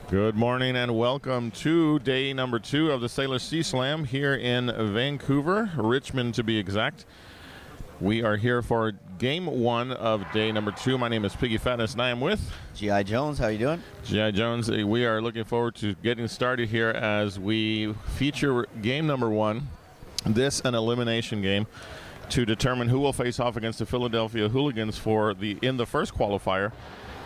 Good morning and welcome to day number 2 of the Salish Sea Slam here in Vancouver, Richmond to be exact. We are here for game 1 of day number 2. My name is Piggy Fatness and I am with G.I. Jones. How are you doing? G.I. Jones. We are looking forward to getting started here as we feature game number 1. This an elimination game to determine who will face off against the Philadelphia Hooligans in the first qualifier.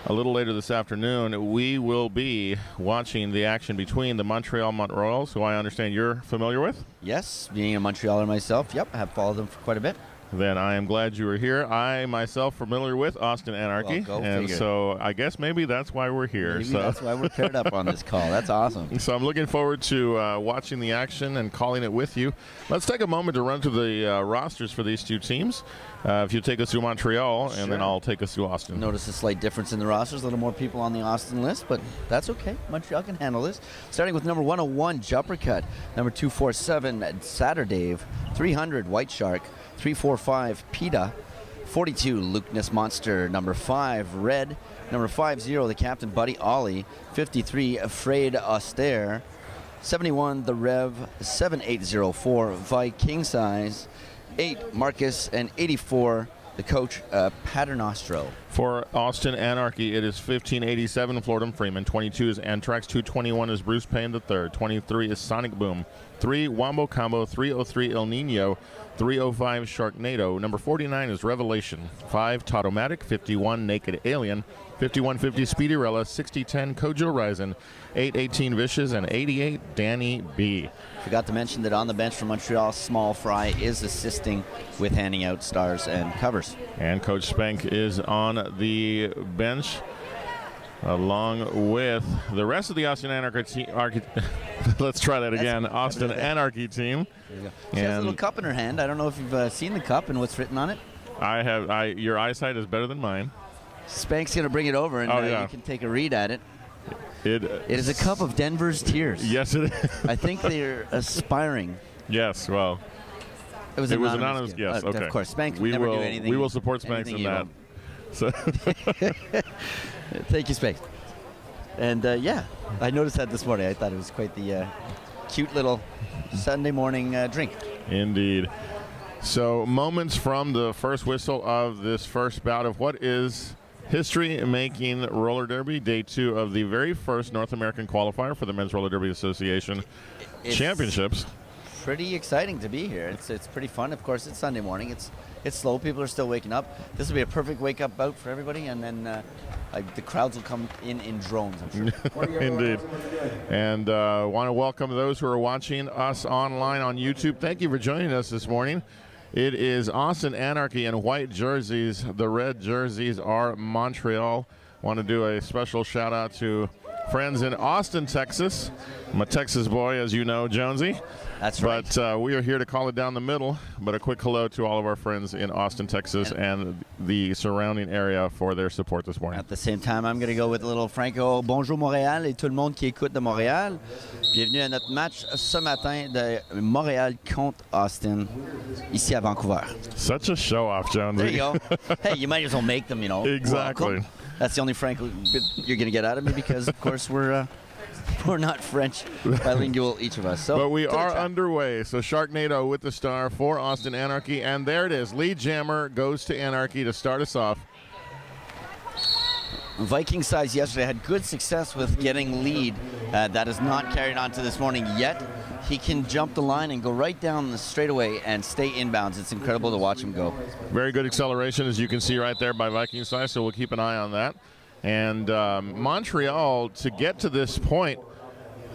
A little later this afternoon, we will be watching the action between the Montreal Royals, who I understand you're familiar with. Yes, being a Montrealer myself, yep, I have followed them for quite a bit. Then I am glad you were here. I myself familiar with Austin Anarchy, well, and figure. So I guess maybe that's why we're here. Maybe that's why we're paired up on this call. That's awesome. So I'm looking forward to watching the action and calling it with you. Let's take a moment to run through the rosters for these two teams. If you take us through Montreal, Sure. and then I'll take us through Austin. Notice a slight difference in the rosters. A little more people on the Austin list, but that's okay. Montreal can handle this. Starting with number 101, Jumper Cut. Number 247, Saturday. 300, White Shark. 345, PETA. 42, Lukeness Monster. Number 5, Red. Number 50, the Captain Buddy Ollie. 53, Afraid Austere. 71, The Rev. 7804, Viking Size. 8, Marcus, and 84, the coach, Paternostro. For Austin Anarchy, it is 1587, Florida Freeman. 22 is Anthrax. 221 is Bruce Payne III. 23 is Sonic Boom. 3, Wombo Combo. 303, El Nino. 305, Sharknado. Number 49 is Revelation. 5, Tautomatic. 51, Naked Alien. 5150, Speedyrella. 6010, Kojo Ryzen. 818, Vicious. And 88, Danny B. Forgot to mention that on the bench for Montreal, Small Fry is assisting with handing out stars and covers. And Coach Spank is on the bench along with the rest of the Austin Anarchy team. Let's try that again. Austin Anarchy team. There you go. She has a little cup in her hand. I don't know if you've seen the cup and what's written on it. I have. Your eyesight is better than mine. Spank's going to bring it over, and you can take a read at it. It is a cup of Denver's tears. Yes, it is. I think they're aspiring. Yes, well. It was anonymous. Yes, okay. Of course, Spank will never do anything. We will support Spanks in that. So Thank you, Spank. And I noticed that this morning. I thought it was quite the cute little Sunday morning drink. Indeed. So moments from the first whistle of this first bout of what is history-making roller derby, day 2 of the very first North American qualifier for the Men's Roller Derby Association Championships. Pretty exciting to be here. It's pretty fun. Of course, it's Sunday morning. It's slow. People are still waking up. This will be a perfect wake-up bout for everybody, and then the crowds will come in drones, I'm sure. Indeed. And want to welcome those who are watching us online on YouTube. Thank you for joining us this morning. It is Austin Anarchy in white jerseys. The red jerseys are Montreal. Want to do a special shout-out to friends in Austin, Texas. I'm a Texas boy, as you know, Jonesy. That's right. But we are here to call it down the middle. But a quick hello to all of our friends in Austin, Texas, and the surrounding area for their support this morning. At the same time, I'm going to go with a little Franco. Bonjour Montréal et tout le monde qui écoute de Montréal. Bienvenue à notre match ce matin de Montréal contre Austin, ici à Vancouver. Such a show-off, Jonesy. There you go. Hey, you might as well make them, Exactly. Welcome. That's the only Franco you're going to get out of me because, of course, we're not French bilingual, each of us. So, but we are underway. So Sharknado with the star for Austin Anarchy. And there it is. Lead jammer goes to Anarchy to start us off. Viking Size yesterday had good success with getting lead. That is not carried on to this morning yet. He can jump the line and go right down the straightaway and stay inbounds. It's incredible to watch him go. Very good acceleration, as you can see right there by Viking Size, so we'll keep an eye on that. And Montreal, to get to this point,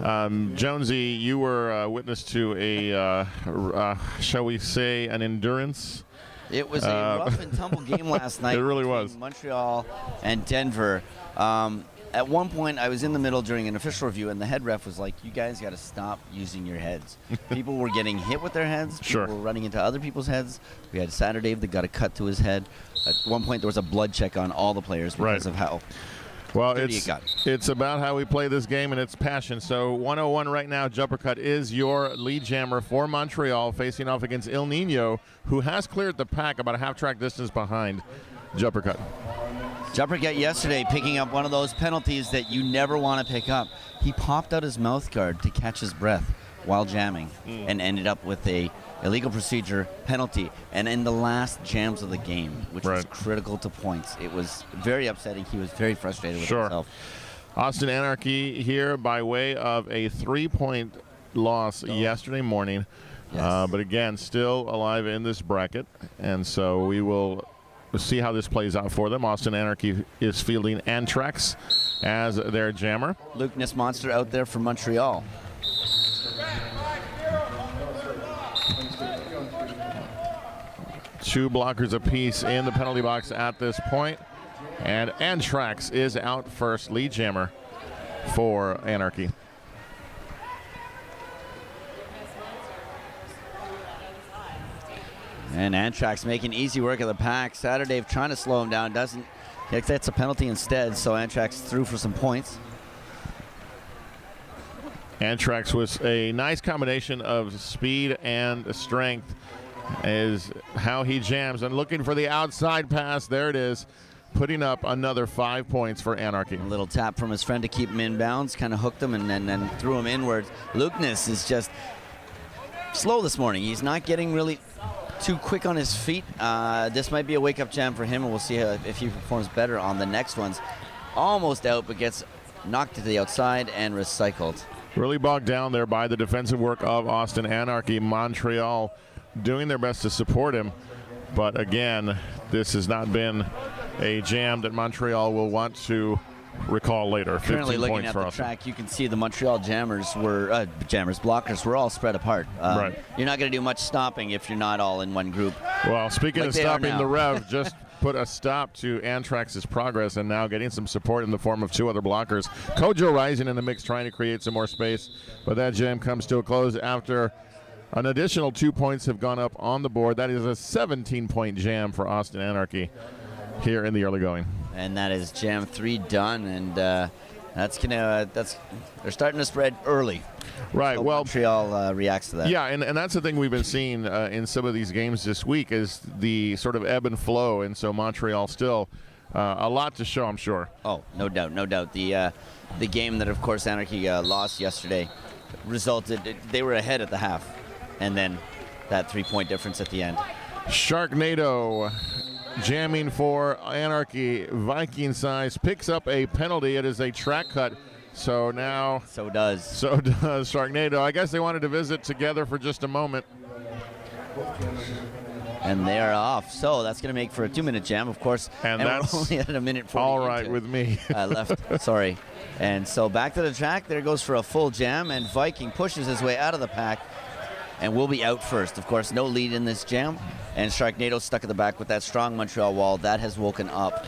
Jonesy, you were witness to a, shall we say, an endurance. It was a rough and tumble game last night. It really was. Montreal and Denver. At one point, I was in the middle during an official review, and the head ref was like, you guys got to stop using your heads. People were getting hit with their heads. People were running into other people's heads. We had Saturday that got a cut to his head. At one point, there was a blood check on all the players because of how Well, it's about how we play this game and its passion. So 101 right now, Jumper Cut is your lead jammer for Montreal, facing off against El Nino, who has cleared the pack about a half-track distance behind Jumper Cut. Jumpercat yesterday picking up one of those penalties that you never want to pick up. He popped out his mouth guard to catch his breath while jamming and ended up with a illegal procedure penalty, and in the last jams of the game, which was critical to points. It was very upsetting. He was very frustrated with himself. Austin Anarchy here by way of a 3-point loss yesterday morning. But again, still alive in this bracket, and so we will see how this plays out for them. Austin Anarchy is fielding Antrax as their jammer. Luke Nismonster out there for Montreal. Two blockers apiece in the penalty box at this point. And Antrax is out first, lead jammer for Anarchy. And Antrax making easy work of the pack. Saturday trying to slow him down. Doesn't. He gets a penalty instead, so Antrax threw for some points. Antrax was a nice combination of speed and strength is how he jams, and looking for the outside pass. There it is, putting up another 5 points for Anarchy. A little tap from his friend to keep him in bounds, kind of hooked him and then threw him inwards. Lukeness is just slow this morning. He's not getting really too quick on his feet. This might be a wake-up jam for him, and we'll see if he performs better on the next ones. Almost out, but gets knocked to the outside and recycled. Really bogged down there by the defensive work of Austin Anarchy. Montreal doing their best to support him, but again, this has not been a jam that Montreal will want to recall later. Currently looking at the track, you can see the Montreal blockers were all spread apart. You're not going to do much stopping if you're not all in one group. Well, speaking of stopping, the Rev just put a stop to Antrax's progress, and now getting some support in the form of two other blockers. Kojo Rising in the mix, trying to create some more space, but that jam comes to a close after an additional 2 points have gone up on the board. That is a 17-point jam for Austin Anarchy here in the early going. And that is jam 3 done, and they're starting to spread early. Right. So well, Montreal reacts to that. Yeah, and that's the thing we've been seeing in some of these games this week is the sort of ebb and flow, and so Montreal still a lot to show, I'm sure. Oh, no doubt, no doubt. The game that, of course, Anarchy lost yesterday resulted, they were ahead at the half, and then that 3-point difference at the end. Sharknado jamming for Anarchy. Viking Size picks up a penalty. It is a track cut. So now... So does Sharknado. I guess they wanted to visit together for just a moment. And they are off. So that's going to make for a 2-minute jam, of course. And that's we're only at a minute 40 all right with me. left. Sorry. And so back to the track. There goes for a full jam. And Viking pushes his way out of the pack and will be out first. Of course, no lead in this jam. And Sharknado stuck at the back with that strong Montreal wall. That has woken up.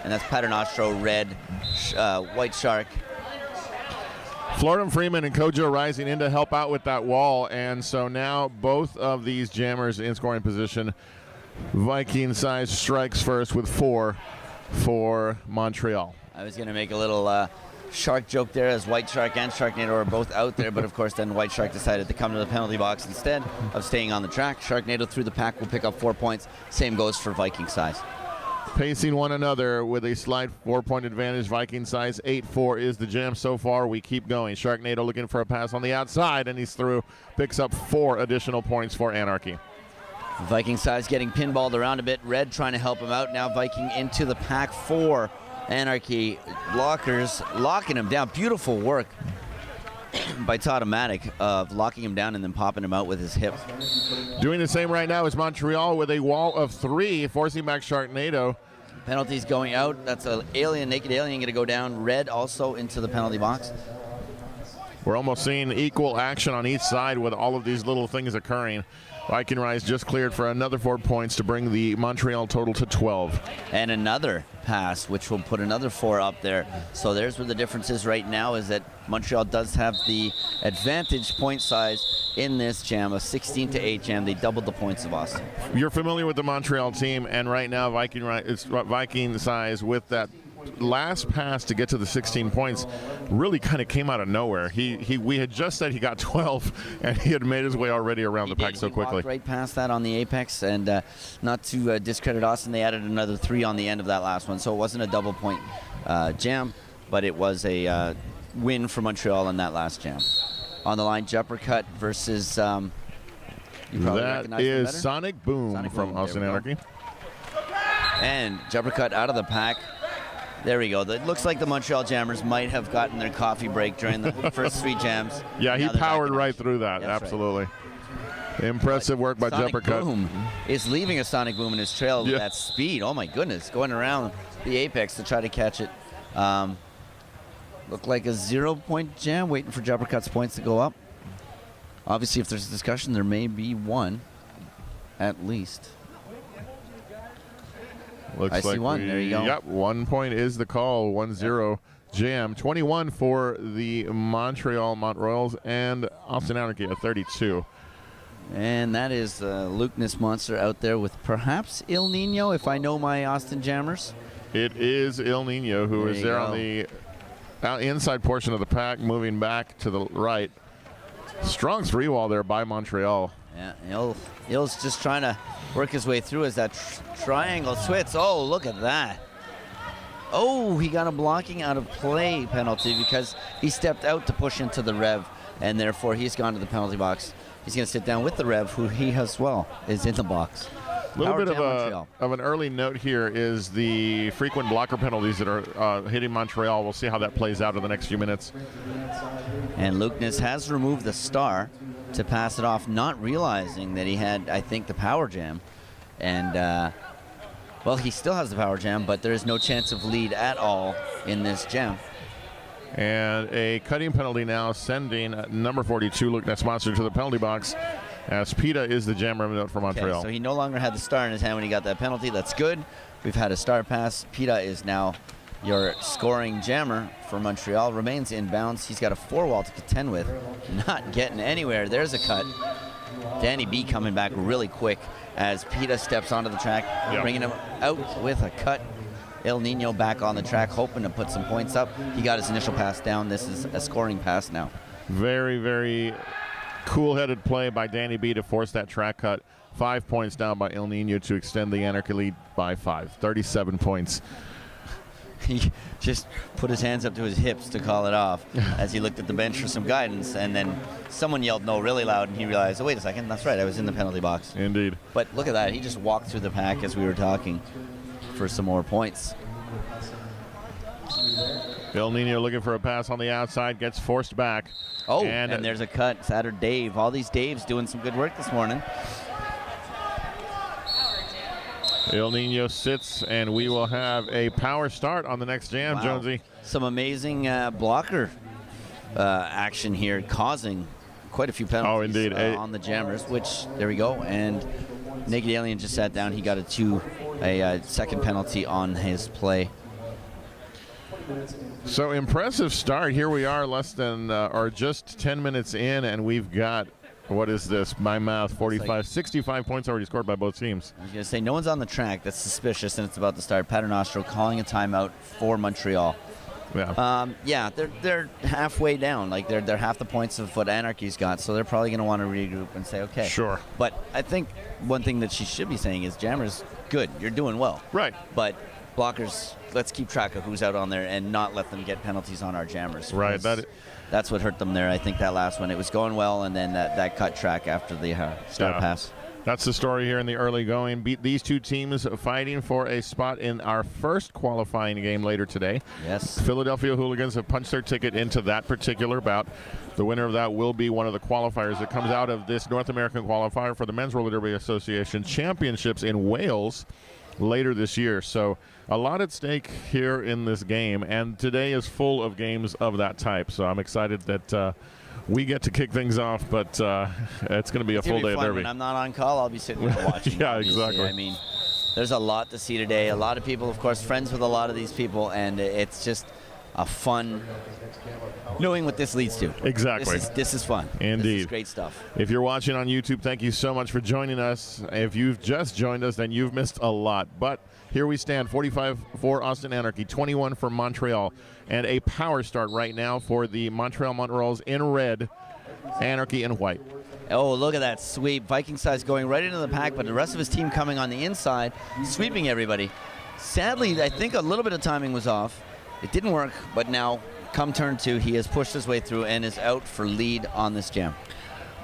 And that's Paternostro, Red, White Shark. Florida Freeman and Kojo Rising in to help out with that wall. And so now both of these jammers in scoring position. Viking Size strikes first with 4 for Montreal. I was going to make a little shark joke there, as White Shark and Sharknado are both out there, but of course then White Shark decided to come to the penalty box instead of staying on the track. Sharknado through the pack will pick up 4 points. Same goes for Viking Size. Pacing one another with a slight 4-point advantage. Viking Size 8-4 is the jam so far. We keep going. Sharknado looking for a pass on the outside, and he's through. Picks up 4 additional points for Anarchy. Viking Size getting pinballed around a bit. Red trying to help him out. Now Viking into the pack 4. Anarchy blockers locking him down. Beautiful work by Todd-O-Matic of locking him down and then popping him out with his hip. Doing the same right now is Montreal with a wall of 3, forcing back Sharknado. Penalties going out. That's a naked alien going to go down. Red also into the penalty box. We're almost seeing equal action on each side with all of these little things occurring. Viking Rise just cleared for another 4 points to bring the Montreal total to 12. And another pass, which will put another 4 up there. So there's where the difference is right now, is that Montreal does have the advantage point size in this jam, a 16-8 jam. They doubled the points of Austin. You're familiar with the Montreal team, and right now Viking Size with that last pass to get to the 16 points really kind of came out of nowhere. We had just said he got 12, and he had made his way already around the pack so quickly. Walked right past that on the apex, and not to discredit Austin, they added another 3 on the end of that last one, so it wasn't a double point jam, but it was a win for Montreal in that last jam. On the line, Jumper Cut versus that is Sonic Boom from Austin Anarchy. And Jumper Cut out of the pack. There we go. It looks like the Montreal Jammers might have gotten their coffee break during the first 3 jams. Yeah, he powered right through that. That's absolutely. Right. Impressive work by Jumper Cut. Boom is leaving a Sonic Boom in his trail at speed. Oh, my goodness. Going around the apex to try to catch it. Looked like a 0-point jam, waiting for Jumper Cut's points to go up. Obviously, if there's a discussion, there may be one, at least. Looks like see one. There you go. Yep, 1 point is the call. 1-0 jam. 21 for the Montreal Montroyals and Austin Anarchy at 32. And that is Lukeness Monster out there with perhaps Il Nino, if I know my Austin Jammers. It is Il Nino who is there on the inside portion of the pack, moving back to the right. Strong 3-wall there by Montreal. Yeah, Il's just trying to work his way through as that triangle switch. Oh, look at that. Oh, he got a blocking out of play penalty because he stepped out to push into the Rev, and therefore he's gone to the penalty box. He's going to sit down with the Rev, who he as well is in the box. A little bit of an early note here is the frequent blocker penalties that are hitting Montreal. We'll see how that plays out in the next few minutes. And Lukeness has removed the star to pass it off, not realizing that he had, I think, the power jam. And, well, he still has the power jam, but there is no chance of lead at all in this jam. And a cutting penalty now, sending number 42, Lukeness Monster, to the penalty box, as PETA is the jammer note for Montreal. Okay, so he no longer had the star in his hand when he got that penalty. That's good. We've had a star pass. PETA is now your scoring jammer for Montreal. Remains in bounds. He's got a 4-wall to contend with. Not getting anywhere. There's a cut. Danny B coming back really quick as PETA steps onto the track, bringing him out with a cut. El Nino back on the track, hoping to put some points up. He got his initial pass down. This is a scoring pass now. Very, very cool-headed play by Danny B to force that track cut. 5 points down by El Nino to extend the Anarchy lead by 5. 37 points. He just put his hands up to his hips to call it off as he looked at the bench for some guidance, and then someone yelled no really loud, and he realized, oh, wait a second, that's right, I was in the penalty box. Indeed. But look at that. He just walked through the pack as we were talking for some more points. El Nino looking for a pass on the outside, gets forced back. Oh, and there's a cut. Saturday Dave. All these Daves doing some good work this morning. El Nino sits, and we will have a power start on the next jam, wow. Jonesy. Some amazing blocker action here, causing quite a few penalties on the jammers, which, there we go. And Naked Alien just sat down. He got a second penalty on his play. So impressive start. Here we are less than or just 10 minutes in, and we've got, what is this? My math, 45, 65 points already scored by both teams. I was going to say, no one's on the track. That's suspicious, and it's about to start. Paternostro calling a timeout for Montreal. Yeah. They're halfway down. Like they're half the points of what Anarchy's got, so they're probably going to want to regroup and say, okay. Sure. But I think one thing that she should be saying is, Jammers, good, you're doing well. Right. But blockers, let's keep track of who's out on there and not let them get penalties on our jammers. Right. That's what hurt them there. I think that last one, it was going well, and then that cut track after the start pass. That's the story here in the early going. These two teams fighting for a spot in our first qualifying game later today. Yes. Philadelphia Hooligans have punched their ticket into that particular bout. The winner of that will be one of the qualifiers that comes out of this North American qualifier for the Men's Roller Derby Association Championships in Wales later this year. So a lot at stake here in this game, and today is full of games of that type. So I'm excited that we get to kick things off, but it's going to be a full day of derby. When I'm not on call, I'll be sitting here watching. Yeah, exactly. I mean, there's a lot to see today. A lot of people, of course, friends with a lot of these people, and it's just fun, knowing what this leads to. Exactly. This is fun. Indeed. This is great stuff. If you're watching on YouTube, thank you so much for joining us. If you've just joined us, then you've missed a lot. But here we stand, 45 for Austin Anarchy, 21 for Montreal, and a power start right now for the Montreal Montrolls in red, Anarchy in white. Oh, look at that sweep. Viking size going right into the pack, but the rest of his team coming on the inside, sweeping everybody. Sadly, I think a little bit of timing was off. It didn't work, but now, come turn 2, he has pushed his way through and is out for lead on this jam.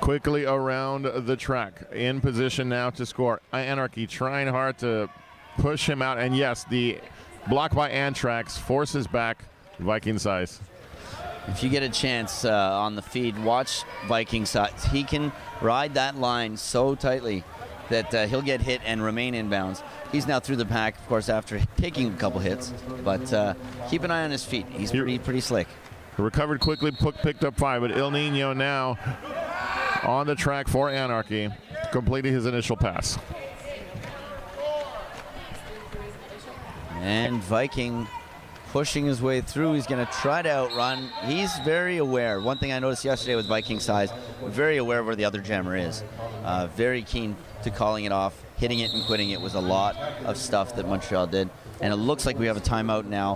Quickly around the track, in position now to score. Anarchy trying hard to push him out, and yes, the block by Antrax forces back Viking size. If you get a chance on the feed, watch Viking size. He can ride that line so tightly that he'll get hit and remain inbounds. He's now through the pack, of course, after taking a couple hits, but keep an eye on his feet. He's pretty slick. Recovered quickly, picked up 5, but El Nino now on the track for Anarchy, completing his initial pass. And Viking pushing his way through. He's going to try to outrun. He's very aware. One thing I noticed yesterday with Viking size, very aware of where the other jammer is. Very keen to calling it off. Hitting it and quitting it was a lot of stuff that Montreal did. And it looks like we have a timeout now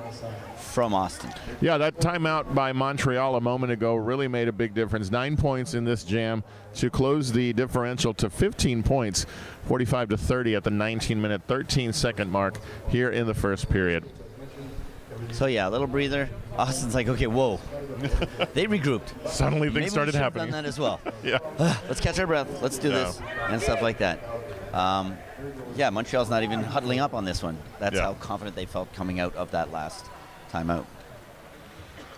from Austin. Yeah, that timeout by Montreal a moment ago really made a big difference. 9 points in this jam to close the differential to 15 points, 45-30 at the 19-minute, 13-second mark here in the first period. So yeah, a little breather. Austin's like, okay, whoa. They regrouped. Suddenly things started happening. Maybe we should have done that as well. Yeah. Let's catch our breath. Let's do this. And stuff like that. Yeah, Montreal's not even huddling up on this one. That's how confident they felt coming out of that last timeout.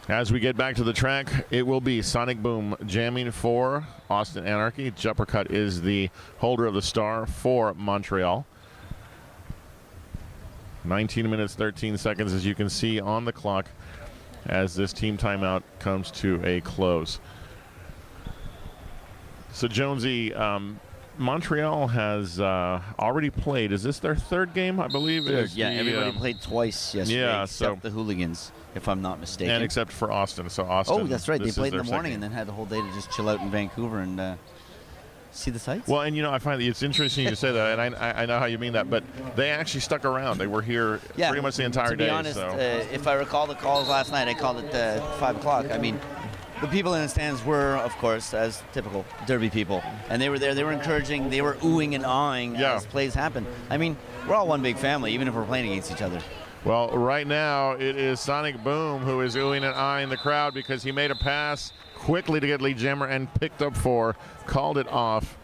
As we get back to the track, it will be Sonic Boom jamming for Austin Anarchy. Jumpercut is the holder of the star for Montreal. 19 minutes, 13 seconds, as you can see on the clock, as this team timeout comes to a close. So, Jonesy, Montreal has already played. Is this their third game, I believe? Yeah, everybody played twice yesterday, except the Hooligans, if I'm not mistaken. And except for Austin. So, Austin. Oh, that's right. They played in the morning and then had the whole day to just chill out in Vancouver and see the sights. Well, and I find that it's interesting you say that, and I know how you mean that, but they actually stuck around. They were here pretty much the entire day. To be honest, so. If I recall the calls last night, I called it 5 o'clock. I mean, the people in the stands were, of course, as typical Derby people, and they were there. They were encouraging. They were oohing and aahing as plays happened. I mean, we're all one big family, even if we're playing against each other. Well, right now it is Sonic Boom who is oohing and aahing the crowd because he made a pass quickly to get lead jammer and picked up 4, called it off,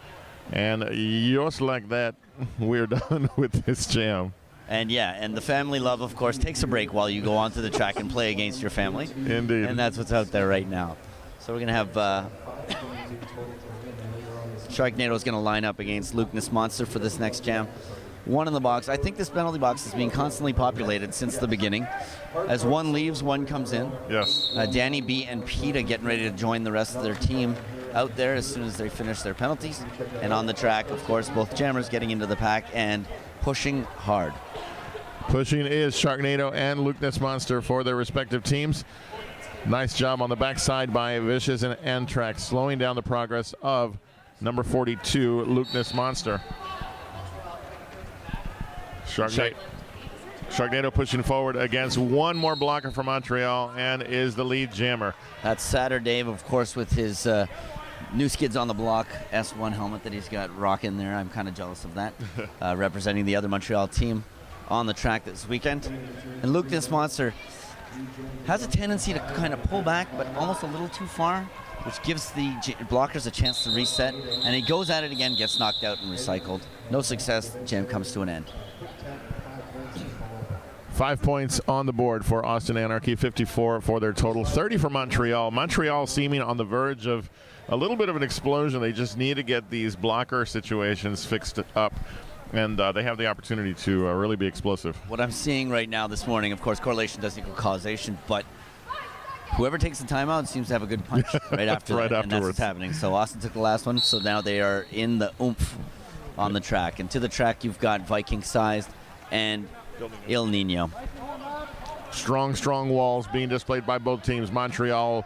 and just like that, we're done with this jam. And and the family love, of course, takes a break while you go onto the track and play against your family. Indeed. And that's what's out there right now. So we're going to have Sharknado's going to line up against Lukeness Monster for this next jam. 1 in the box. I think this penalty box is being constantly populated since the beginning. As one leaves, one comes in. Yes. Danny B and PETA getting ready to join the rest of their team out there as soon as they finish their penalties. And on the track, of course, both jammers getting into the pack and pushing hard. Pushing is Sharknado and Lukeness Monster for their respective teams. Nice job on the backside by Vicious and Antrax, slowing down the progress of number 42, Lukeness Monster. Sharknado pushing forward against one more blocker for Montreal and is the lead jammer. That's Saturday Dave, of course, with his New Skids on the Block S1 helmet that he's got rocking there. I'm kind of jealous of that, representing the other Montreal team on the track this weekend. And Lukeness Monster has a tendency to kind of pull back, but almost a little too far, which gives the blockers a chance to reset. And he goes at it again, gets knocked out and recycled. No success, the jam comes to an end. 5 points on the board for Austin Anarchy, 54 for their total, 30 for Montreal. Montreal seeming on the verge of a little bit of an explosion. They just need to get these blocker situations fixed up, and they have the opportunity to really be explosive. What I'm seeing right now this morning, of course, correlation doesn't equal causation, but whoever takes the timeout seems to have a good punch right after right that, afterwards. and that's what's happening. So Austin took the last one, so now they are in the oomph on the track. And to the track, you've got Viking Sized and El Nino. Strong walls being displayed by both teams. Montreal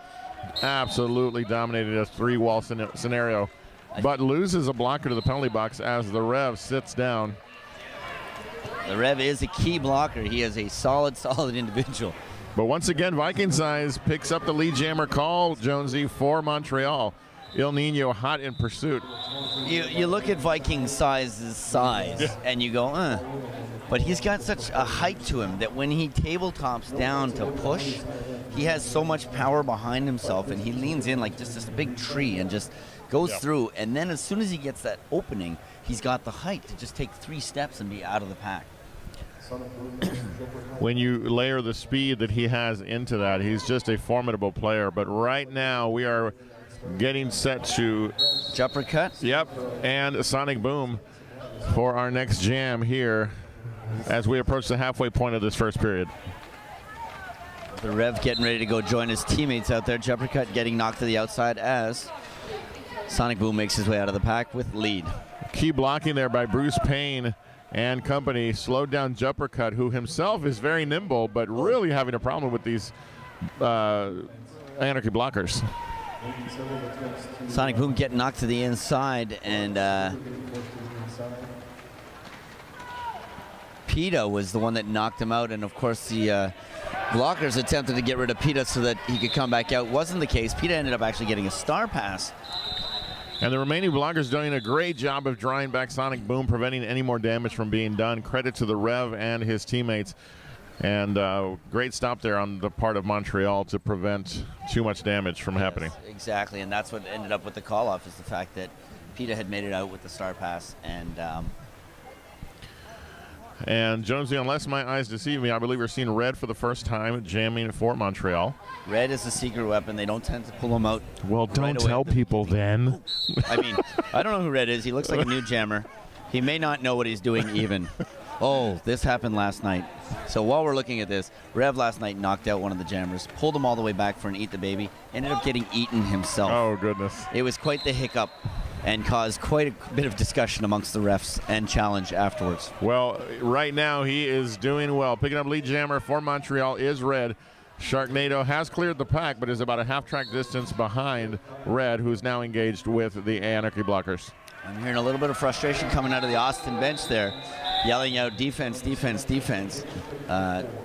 absolutely dominated a 3-wall scenario, but loses a blocker to the penalty box as the Rev sits down. The Rev is a key blocker. He is a solid individual. But once again, Viking Size picks up the lead jammer call, Jonesy, for Montreal. Il Nino hot in pursuit. You look at Viking Size's size, and you go, But he's got such a height to him that when he tabletops down to push, he has so much power behind himself, and he leans in like just this big tree and just goes through. And then as soon as he gets that opening, he's got the height to just take 3 steps and be out of the pack. When you layer the speed that he has into that, he's just a formidable player. But right now we are getting set to Jumper cut. Yep, and a Sonic Boom for our next jam here as we approach the halfway point of this first period. The Rev getting ready to go join his teammates out there. Jumper cut getting knocked to the outside as Sonic Boom makes his way out of the pack with lead. Key blocking there by Bruce Payne and company. Slowed down Jumper Cut, who himself is very nimble, but really having a problem with these Anarchy blockers. Sonic Boom getting knocked to the inside, and PETA was the one that knocked him out, and of course the blockers attempted to get rid of PETA so that he could come back out. Wasn't the case. PETA ended up actually getting a star pass. And the remaining blockers doing a great job of drawing back Sonic Boom, preventing any more damage from being done. Credit to the Rev and his teammates. And great stop there on the part of Montreal to prevent too much damage from happening. Exactly, and that's what ended up with the call-off, is the fact that PETA had made it out with the star pass. And Jonesy, unless my eyes deceive me, I believe we're seeing Red for the first time jamming for Montreal. Red is a secret weapon. They don't tend to pull him out. Well, don't tell people then. I mean, I don't know who Red is. He looks like a new jammer. He may not know what he's doing even. Oh, this happened last night. So while we're looking at this, Rev last night knocked out one of the jammers, pulled him all the way back for an Eat the Baby, ended up getting eaten himself. Oh, goodness. It was quite the hiccup and caused quite a bit of discussion amongst the refs and challenge afterwards. Well, right now he is doing well. Picking up lead jammer for Montreal is Red. Sharknado has cleared the pack, but is about a half-track distance behind Red, who's now engaged with the Anarchy blockers. I'm hearing a little bit of frustration coming out of the Austin bench there, yelling out defense, defense, defense.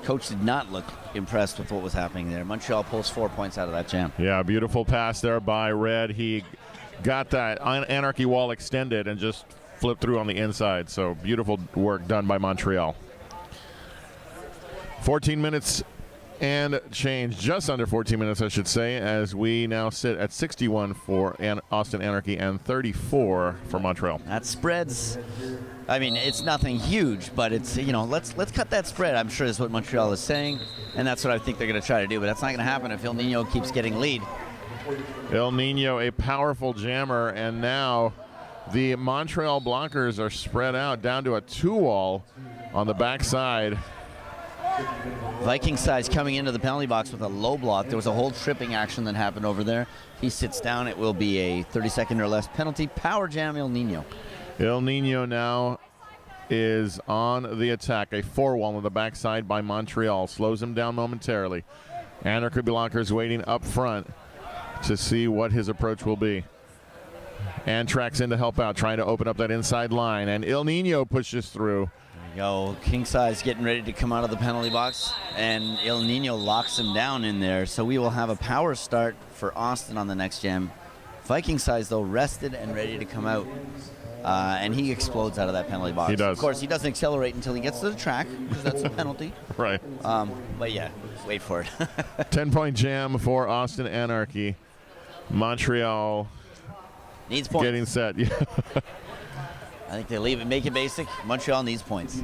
Coach did not look impressed with what was happening there. Montreal pulls 4 points out of that jam. Yeah, beautiful pass there by Red. He got that Anarchy wall extended and just flipped through on the inside. So beautiful work done by Montreal. 14 minutes and change, just under 14 minutes, I should say, as we now sit at 61 for Austin Anarchy and 34 for Montreal. That spreads. I mean, it's nothing huge, but it's, you know, let's cut that spread. I'm sure that's what Montreal is saying, and that's what I think they're going to try to do. But that's not going to happen if Il Nino keeps getting lead. Il Nino, a powerful jammer, and now the Montreal blockers are spread out down to a 2-wall on the backside. Viking Size coming into the penalty box with a low block. There was a whole tripping action that happened over there. He sits down. It will be a 30-second or less penalty. Power jam Il Nino. Il Nino now is on the attack. A 4-wall on the backside by Montreal. Slows him down momentarily. Anarchy blockers waiting up front to see what his approach will be. Antrax in to help out, trying to open up that inside line. And Il Nino pushes through. Yo, King Size getting ready to come out of the penalty box, and Il Nino locks him down in there. So we will have a power start for Austin on the next jam. Viking Size, though, rested and ready to come out. And he explodes out of that penalty box. He does. Of course, he doesn't accelerate until he gets to the track, because that's a penalty. Right. But yeah, wait for it. 10-point jam for Austin Anarchy. Montreal needs points. Getting set. Yeah. I think they leave it, make it basic. Montreal needs points.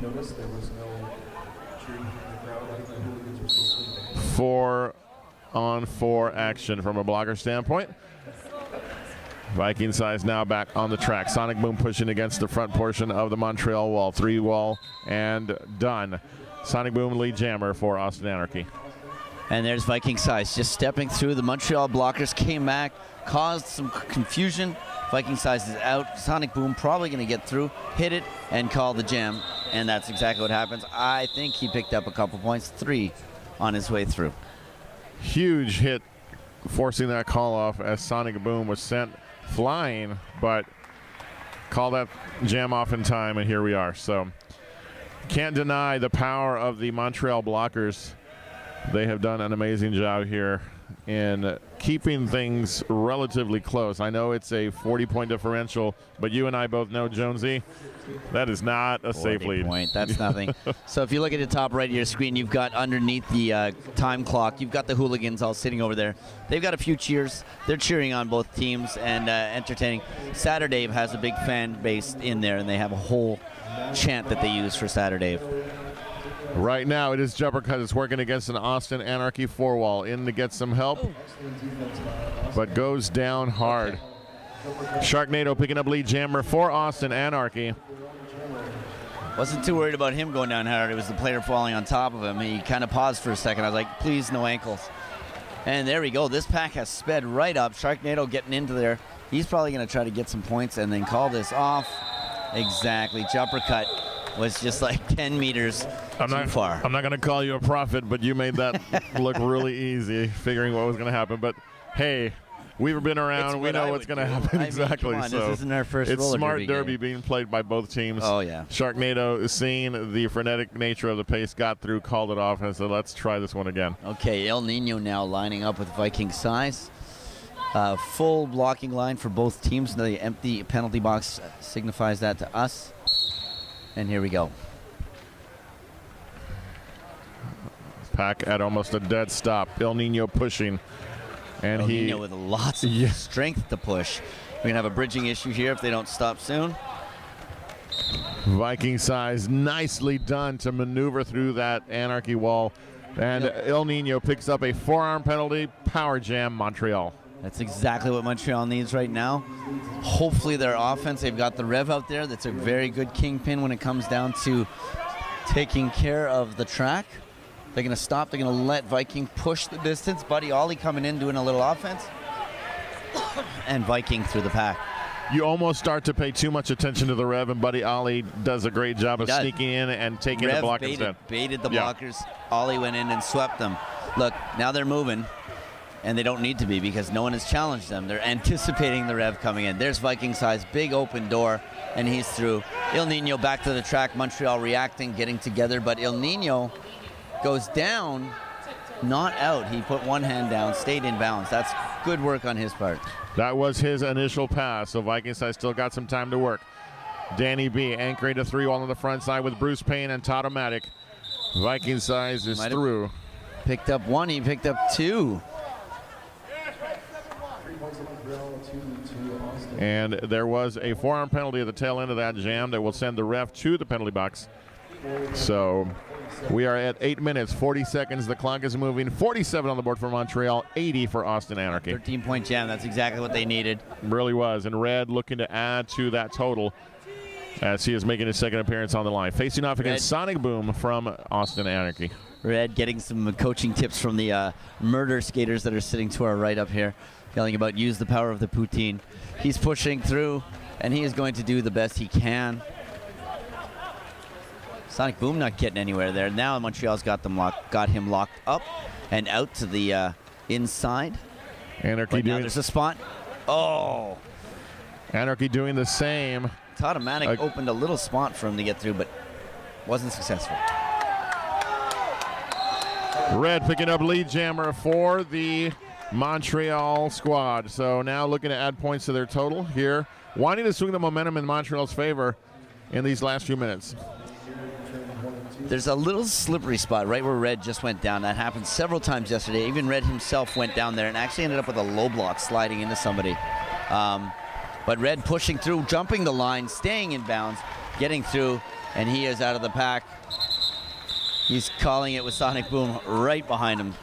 4-on-4 action from a blocker standpoint. Viking Size now back on the track. Sonic Boom pushing against the front portion of the Montreal wall. 3-wall and done. Sonic Boom lead jammer for Austin Anarchy. And there's Viking Size just stepping through. The Montreal blockers came back, caused some confusion. Viking Size is out. Sonic Boom probably going to get through, hit it, and call the jam. And that's exactly what happens. I think he picked up a couple points. 3 on his way through. Huge hit forcing that call off as Sonic Boom was sent flying, but call that jam off in time, and here we are. So can't deny the power of the Montreal blockers. They have done an amazing job here in keeping things relatively close. I know it's a 40-point differential, but you and I both know, Jonesy, that is not a safe lead. That's nothing. So if you look at the top right of your screen, you've got underneath the time clock, you've got the hooligans all sitting over there. They've got a few cheers. They're cheering on both teams and entertaining. Saturday has a big fan base in there, and they have a whole chant that they use for Saturday. Right now, it is Jumpercut. It's working against an Austin Anarchy four-wall. In to get some help, but goes down hard. Sharknado picking up lead jammer for Austin Anarchy. Wasn't too worried about him going down hard. It was the player falling on top of him. He kind of paused for a second. I was like, please, no ankles. And there we go. This pack has sped right up. Sharknado getting into there. He's probably going to try to get some points and then call this off. Exactly. Jumpercut was just like 10 meters too far. I'm not going to call you a prophet, but you made that look really easy, figuring what was going to happen. But, hey, we've been around. We know what's going to happen. Exactly. Come on, so this isn't our first it's roller smart derby game. being played by both teams. Oh, yeah. Sharknado, seeing the frenetic nature of the pace, got through, called it off, and said, let's try this one again. Okay, El Nino now lining up with Viking size. Full blocking line for both teams. The empty penalty box signifies that to us. And here we go. Pack at almost a dead stop. El Nino pushing. And El Nino with lots of strength to push. We're going to have a bridging issue here if they don't stop soon. Viking size nicely done to maneuver through that Anarchy wall. And El Nino picks up a forearm penalty. Power jam Montreal. That's exactly what Montreal needs right now. Hopefully their offense, they've got the Rev out there. That's a very good kingpin when it comes down to taking care of the track. They're going to stop. They're going to let Viking push the distance. Buddy Ollie coming in, doing a little offense. And Viking through the pack. You almost start to pay too much attention to the Rev, and Buddy Ollie does a great job of sneaking in and taking the block instead. Baited the blockers. Ollie went in and swept them. Look, now they're moving. And they don't need to be because no one has challenged them. They're anticipating the Rev coming in. There's Viking size, big open door, and he's through. El Nino back to the track. Montreal reacting, getting together, but El Nino goes down, not out. He put one hand down, stayed in bounds. That's good work on his part. That was his initial pass, so Viking size still got some time to work. Danny B anchoring to 3-wall on the front side with Bruce Payne and Todd-O-Matic. Viking size is through. Picked up one, he picked up two. And there was a forearm penalty at the tail end of that jam that will send the ref to the penalty box. So we are at 8 minutes, 40 seconds. The clock is moving. 47 on the board for Montreal, 80 for Austin Anarchy. 13-point jam. That's exactly what they needed. Really was. And Red looking to add to that total as he is making his second appearance on the line. Facing off against Sonic Boom from Austin Anarchy. Red getting some coaching tips from the murder skaters that are sitting to our right up here, yelling about use the power of the poutine. He's pushing through, and he is going to do the best he can. Sonic Boom not getting anywhere there. Now Montreal's got him locked up and out to the inside. Anarchy doing. There's a spot. Oh. Anarchy doing the same. Todd-O-Matic opened a little spot for him to get through, but wasn't successful. Red picking up lead jammer for the Montreal squad. So now looking to add points to their total here. Wanting to swing the momentum in Montreal's favor in these last few minutes. There's a little slippery spot right where Red just went down. That happened several times yesterday. Even Red himself went down there and actually ended up with a low block sliding into somebody. But Red pushing through, jumping the line, staying in bounds, getting through, and he is out of the pack. He's calling it with Sonic Boom right behind him.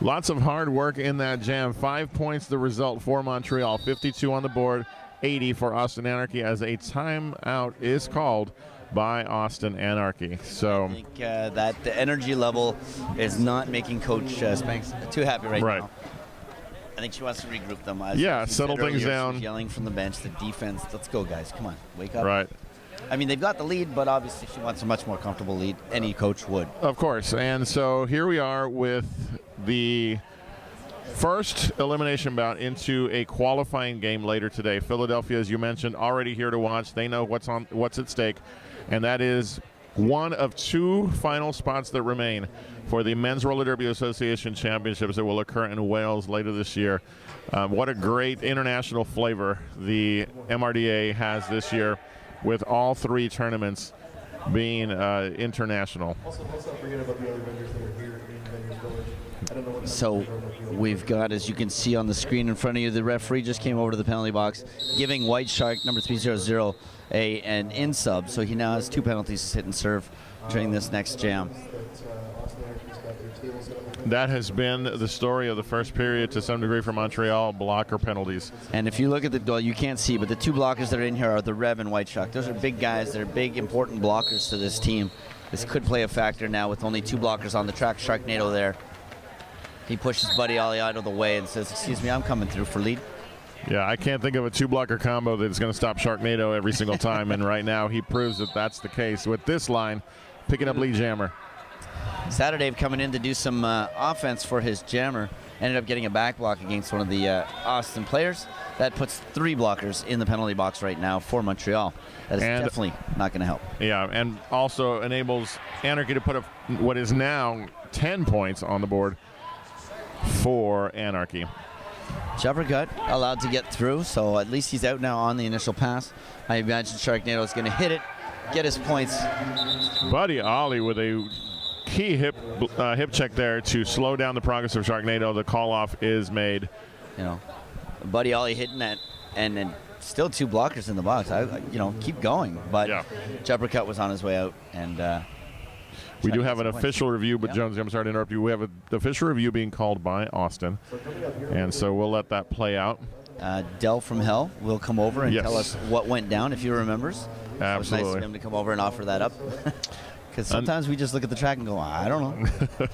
Lots of hard work in that jam. 5 points the result for Montreal. 52 on the board, 80 for Austin Anarchy as a timeout is called by Austin Anarchy. So I think that the energy level is not making Coach Spanks too happy right now. I think she wants to regroup them. Settle things down. Yelling from the bench, the defense. Let's go, guys. Come on, wake up. Right. I mean, they've got the lead, but obviously she wants a much more comfortable lead. Any coach would. Of course. And so here we are with the first elimination bout into a qualifying game later today. Philadelphia, as you mentioned, already here to watch. They know what's at stake, and that is one of 2 final spots that remain for the Men's Roller Derby Association Championships that will occur in Wales later this year. What a great international flavor the MRDA has this year, with all 3 tournaments being international. Also, let's not forget about the other vendors that are here in Venues Village. I don't know what So we've got, as you can see on the screen in front of you, the referee just came over to the penalty box, giving White Shark number 300 an in sub. So he now has 2 penalties to hit and serve during this next jam. That has been the story of the first period to some degree for Montreal, blocker penalties. And if you look at well, you can't see, but the 2 blockers that are in here are the Rev and White Shark. Those are big guys. They're big, important blockers to this team. This could play a factor now with only 2 blockers on the track. Sharknado there. He pushes Buddy Ollie out of the way and says, excuse me, I'm coming through for lead. Yeah, I can't think of a 2-blocker combo that's going to stop Sharknado every single time, and right now he proves that that's the case with this line, picking up lead jammer. Saturday coming in to do some offense for his jammer. Ended up getting a back block against one of the Austin players. That puts 3 blockers in the penalty box right now for Montreal. That is definitely not going to help. Yeah, and also enables Anarchy to put up what is now 10 points on the board for Anarchy. Juppercut allowed to get through, so at least he's out now on the initial pass. I imagine Sharknado is going to hit it, get his points. Buddy Ollie with a key hip check there to slow down the progress of Sharknado. The call-off is made. You know, Buddy Ollie hitting that, and then still 2 blockers in the box. Keep going. But Yeah. Juppercut was on his way out, and We do have an official review, but Yep. Jones, I'm sorry to interrupt you. We have an official review being called by Austin, and so we'll let that play out. Del from Hell will come over and Yes. tell us what went down if he remembers. It was nice Absolutely. of him to come over and offer that up. Because sometimes we just look at the track and go, I don't know.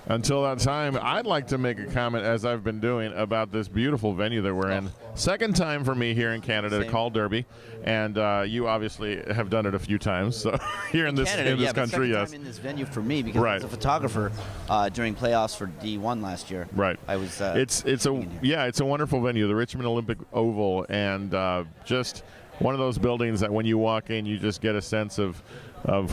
Until that time, I'd like to make a comment, as I've been doing, about this beautiful venue that we're in. Second time for me here in Canada to Same. call Derby, and you obviously have done it a few times. So here in this Canada, in this but country, second yes. time in this venue for me because I Right. was a photographer during playoffs for D1 last year. Right. I was. It's a wonderful venue, the Richmond Olympic Oval, and just one of those buildings that when you walk in, you just get a sense of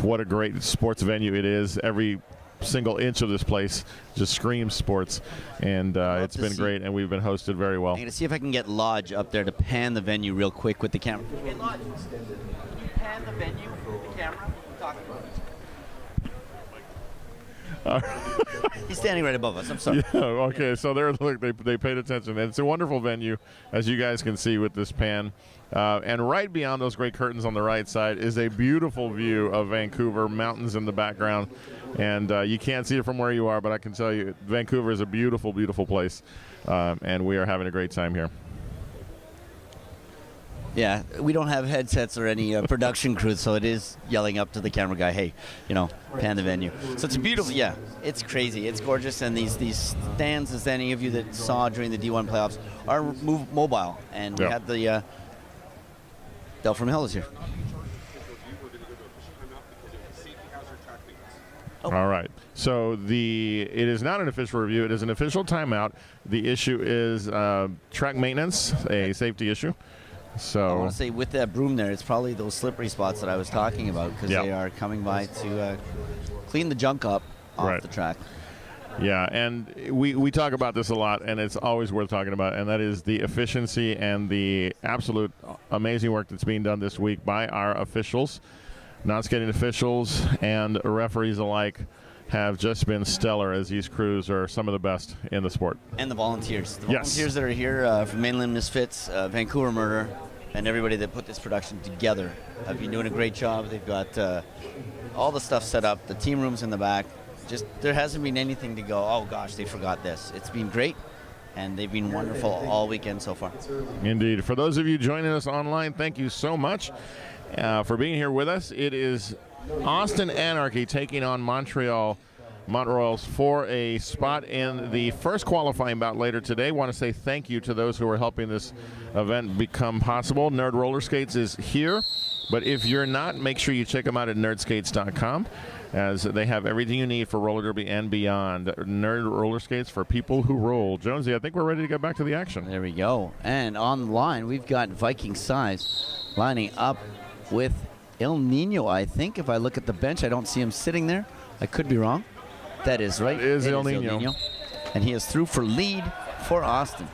what a great sports venue it is. Every single inch of this place just screams sports, and it's been great, and we've been hosted very well. I'm going to see if I can get Lodge up there to pan the venue real quick with the camera. Hey, Lodge, can you pan the venue with the camera? Talk about it. He's standing right above us. I'm sorry. Yeah, okay, so they paid attention. And it's a wonderful venue, as you guys can see with this pan. And right beyond those great curtains on the right side is a beautiful view of Vancouver, mountains in the background. And you can't see it from where you are, but I can tell you Vancouver is a beautiful, beautiful place. And we are having a great time here. Yeah, we don't have headsets or any production crew, so it is yelling up to the camera guy, hey, pan the venue. So it's beautiful. Yeah, it's crazy. It's gorgeous. And these stands, as any of you that saw during the D1 playoffs, are mobile. And we had the Del from Hell is here. All right. So it is not an official review. It is an official timeout. The issue is track maintenance, a safety issue. So I want to say with that broom there, it's probably those slippery spots that I was talking about because they are coming by to clean the junk up off the track. Yeah, and we talk about this a lot, and it's always worth talking about, and that is the efficiency and the absolute amazing work that's being done this week by our officials. Non-skating officials and referees alike have just been stellar, as these crews are some of the best in the sport. And the volunteers. The volunteers that are here from Mainland Misfits, Vancouver Murder, and everybody that put this production together have been doing a great job. They've got all the stuff set up, the team rooms in the back. Just there hasn't been anything to go, oh gosh, they forgot this. It's been great, and they've been wonderful all weekend so far. Indeed. For those of you joining us online, thank you so much for being here with us. It is Austin Anarchy taking on Montreal's for a spot in the first qualifying bout later today. Want to say thank you to those who are helping this event become possible. Nerd Roller Skates is here But if you're not, make sure you check them out at nerdskates.com, as they have everything you need for roller derby and beyond. Nerd roller skates for people who roll. Jonesy, I think we're ready to get back to the action. There we go. And on the line, we've got Viking Size lining up with El Nino, I think. If I look at the bench, I don't see him sitting there. I could be wrong. That is right. It is El Nino. And he is through for lead for Austin.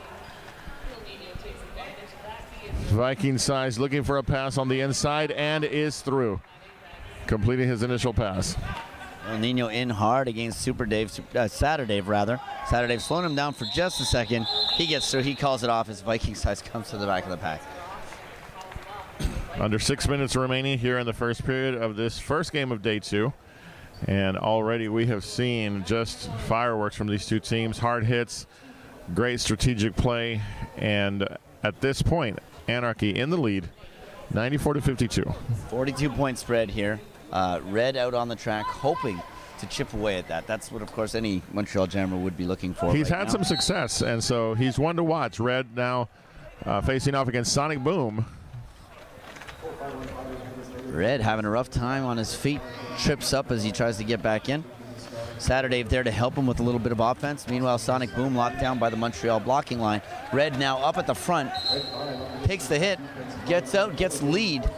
Viking Size looking for a pass on the inside and is through, completing his initial pass. El Nino in hard against Saturdave rather. Saturdave slowing him down for just a second. He gets through. He calls it off as Viking Size comes to the back of the pack. Under 6 minutes remaining here in the first period of this first game of day 2. And already we have seen just fireworks from these two teams. Hard hits, great strategic play, and at this point, Anarchy in the lead, 94-52. 42-point spread here. Red out on the track, hoping to chip away at that. That's what, of course, any Montreal Jammer would be looking for. He's had some success, and so he's one to watch. Red now facing off against Sonic Boom. Red having a rough time on his feet, trips up as he tries to get back in. Saturday there to help him with a little bit of offense. Meanwhile, Sonic Boom locked down by the Montreal blocking line. Red now up at the front, takes the hit, gets out, gets lead,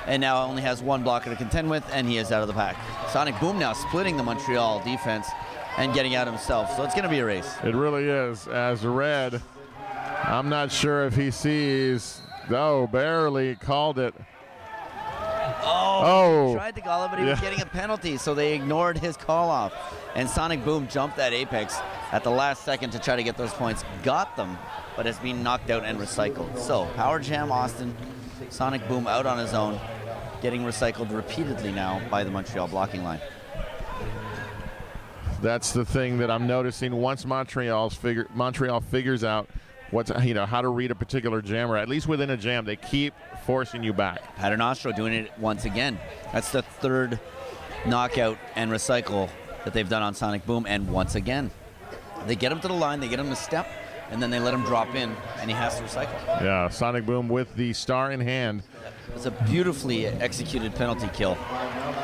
and now only has one blocker to contend with, and he is out of the pack. Sonic Boom now splitting the Montreal defense and getting out himself, so it's going to be a race. It really is, as Red, I'm not sure if he sees, barely called it. He tried to call it, but he was getting a penalty, so they ignored his call off. And Sonic Boom jumped that apex at the last second to try to get those points. Got them, but has been knocked out and recycled. So Power Jam Austin, Sonic Boom out on his own, getting recycled repeatedly now by the Montreal blocking line. That's the thing that I'm noticing. Once Montreal figures out how to read a particular jammer, at least within a jam, they keep forcing you back. Paternostro doing it once again. That's the third knockout and recycle that they've done on Sonic Boom, and once again, they get him to the line, they get him to step, and then they let him drop in, and he has to recycle. Yeah, Sonic Boom with the star in hand. It's a beautifully executed penalty kill.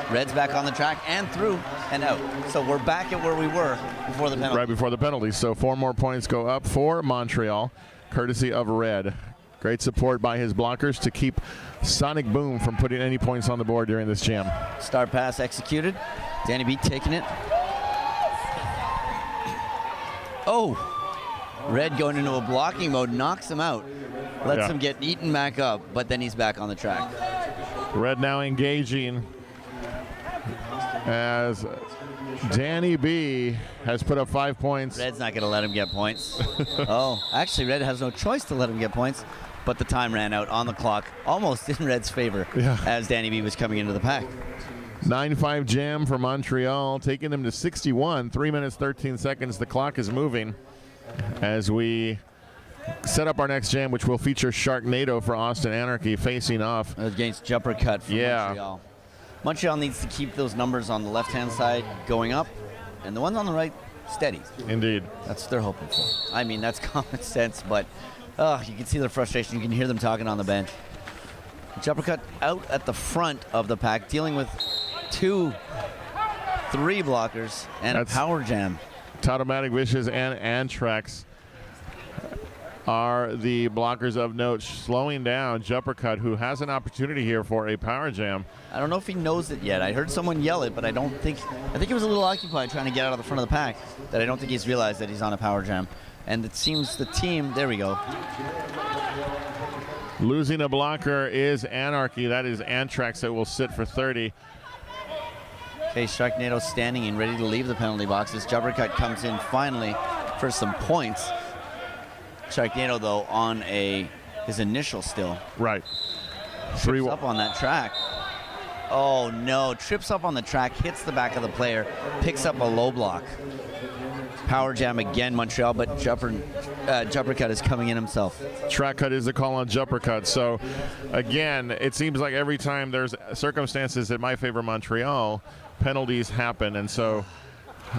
Red's back on the track and through and out. So we're back at where we were before the penalty. Right before the penalty. So 4 more points go up for Montreal, courtesy of Red. Great support by his blockers to keep Sonic Boom from putting any points on the board during this jam. Star pass executed. Danny B taking it. Red going into a blocking mode, knocks him out. Lets him get eaten back up, but then he's back on the track. Red now engaging as Danny B has put up 5 points. Red's not going to let him get points. Actually, Red has no choice to let him get points, but the time ran out on the clock, almost in Red's favor, as Danny B was coming into the pack. 9-5 jam for Montreal, taking them to 61, 3 minutes, 13 seconds. The clock is moving as we set up our next jam, which will feature Sharknado for Austin Anarchy facing off against Jumper Cut for Montreal. Montreal needs to keep those numbers on the left-hand side going up, and the ones on the right steady. Indeed. That's what they're hoping for. I mean, that's common sense, but you can see their frustration. You can hear them talking on the bench. Jumper Cut out at the front of the pack, dealing with 2-3 blockers and a power jam. Tautomatic Vicious and Antrax are the blockers of note, slowing down Jumper Cut, who has an opportunity here for a power jam. I don't know if he knows it yet. I heard someone yell it, but I think he was a little occupied trying to get out of the front of the pack, that I don't think he's realized that he's on a power jam. And it seems the team, there we go. Losing a blocker is Anarchy. That is Antrax that will sit for 30. Okay, Sharknado standing and ready to leave the penalty boxes. Jumper Cut comes in finally for some points. Sharknado, though, on his initial still. Right. Trips up on that track. Oh, no. Trips up on the track, hits the back of the player, picks up a low block. Power jam again, Montreal, but Jumper Cut is coming in himself. Track cut is the call on Jumper Cut. So, again, it seems like every time there's circumstances that might favor Montreal, penalties happen. And so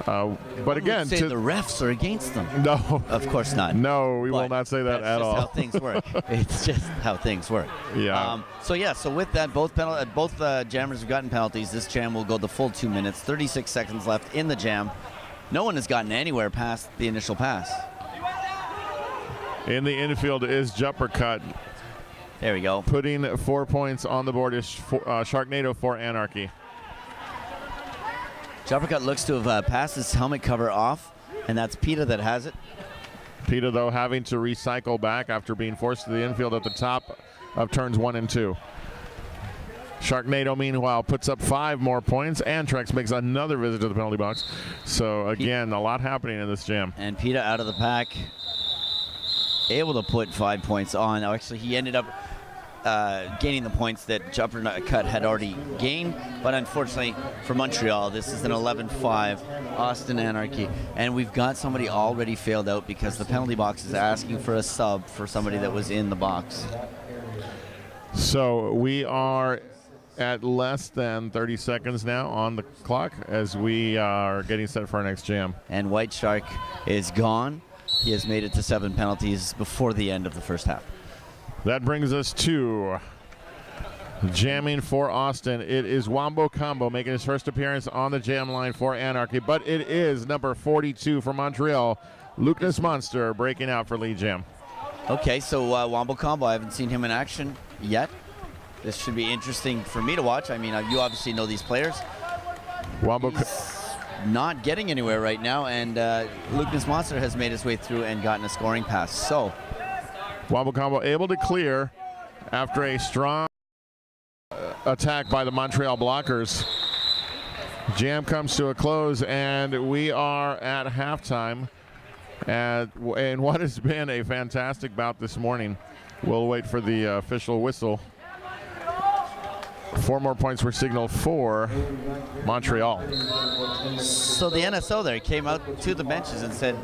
But again, say the refs are against them. no, Of course not. no, we will But not say that that's at just all. how things work. It's just how things work. Yeah. So with that, both jammers have gotten penalties. This jam will go the full 2 minutes. 36 seconds left in the jam. No one has gotten anywhere past the initial pass. In the infield is Jumper Cut. There we go. Putting 4 points on the board is Sharknado for Anarchy. Jumpercut looks to have passed his helmet cover off, and that's PETA that has it. PETA, though, having to recycle back after being forced to the infield at the top of turns 1 and 2. Sharknado, meanwhile, puts up 5 more points. Antrex makes another visit to the penalty box. So, again, a lot happening in this jam. And PETA out of the pack, able to put 5 points on. Actually, he ended up gaining the points that Jumpercut had already gained. But unfortunately for Montreal, this is an 11-5 Austin Anarchy. And we've got somebody already failed out because the penalty box is asking for a sub for somebody that was in the box. So we are at less than 30 seconds now on the clock as we are getting set for our next jam. And White Shark is gone. He has made it to 7 penalties before the end of the first half. That brings us to jamming for Austin. It is Wombo Combo making his first appearance on the jam line for Anarchy, but it is number 42 for Montreal, Lucas Monster, breaking out for lead jam. Okay, so Wombo Combo, I haven't seen him in action yet. This should be interesting for me to watch. I mean, you obviously know these players. Wombo Not getting anywhere right now, and Lucas Monster has made his way through and gotten a scoring pass. So Wombo Combo able to clear after a strong attack by the Montreal blockers. Jam comes to a close, and we are at halftime. And what has been a fantastic bout this morning. We'll wait for the official whistle. 4 more points were signaled for Montreal. So the NSO there came out to the benches and said,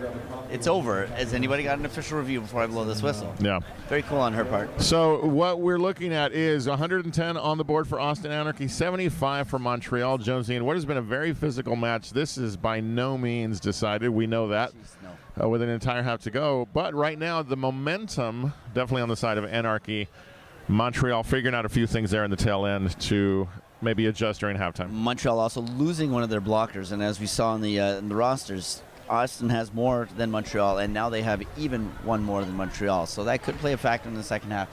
it's over. Has anybody got an official review before I blow this whistle? Yeah. Very cool on her part. So what we're looking at is 110 on the board for Austin Anarchy, 75 for Montreal. Jonesy, and what has been a very physical match. This is by no means decided. We know that. Jeez, no. With an entire half to go. But right now, the momentum definitely on the side of Anarchy. Montreal figuring out a few things there in the tail end to maybe adjust during halftime. Montreal also losing one of their blockers, and as we saw in the rosters, Austin has more than Montreal, and now they have even one more than Montreal. So that could play a factor in the second half.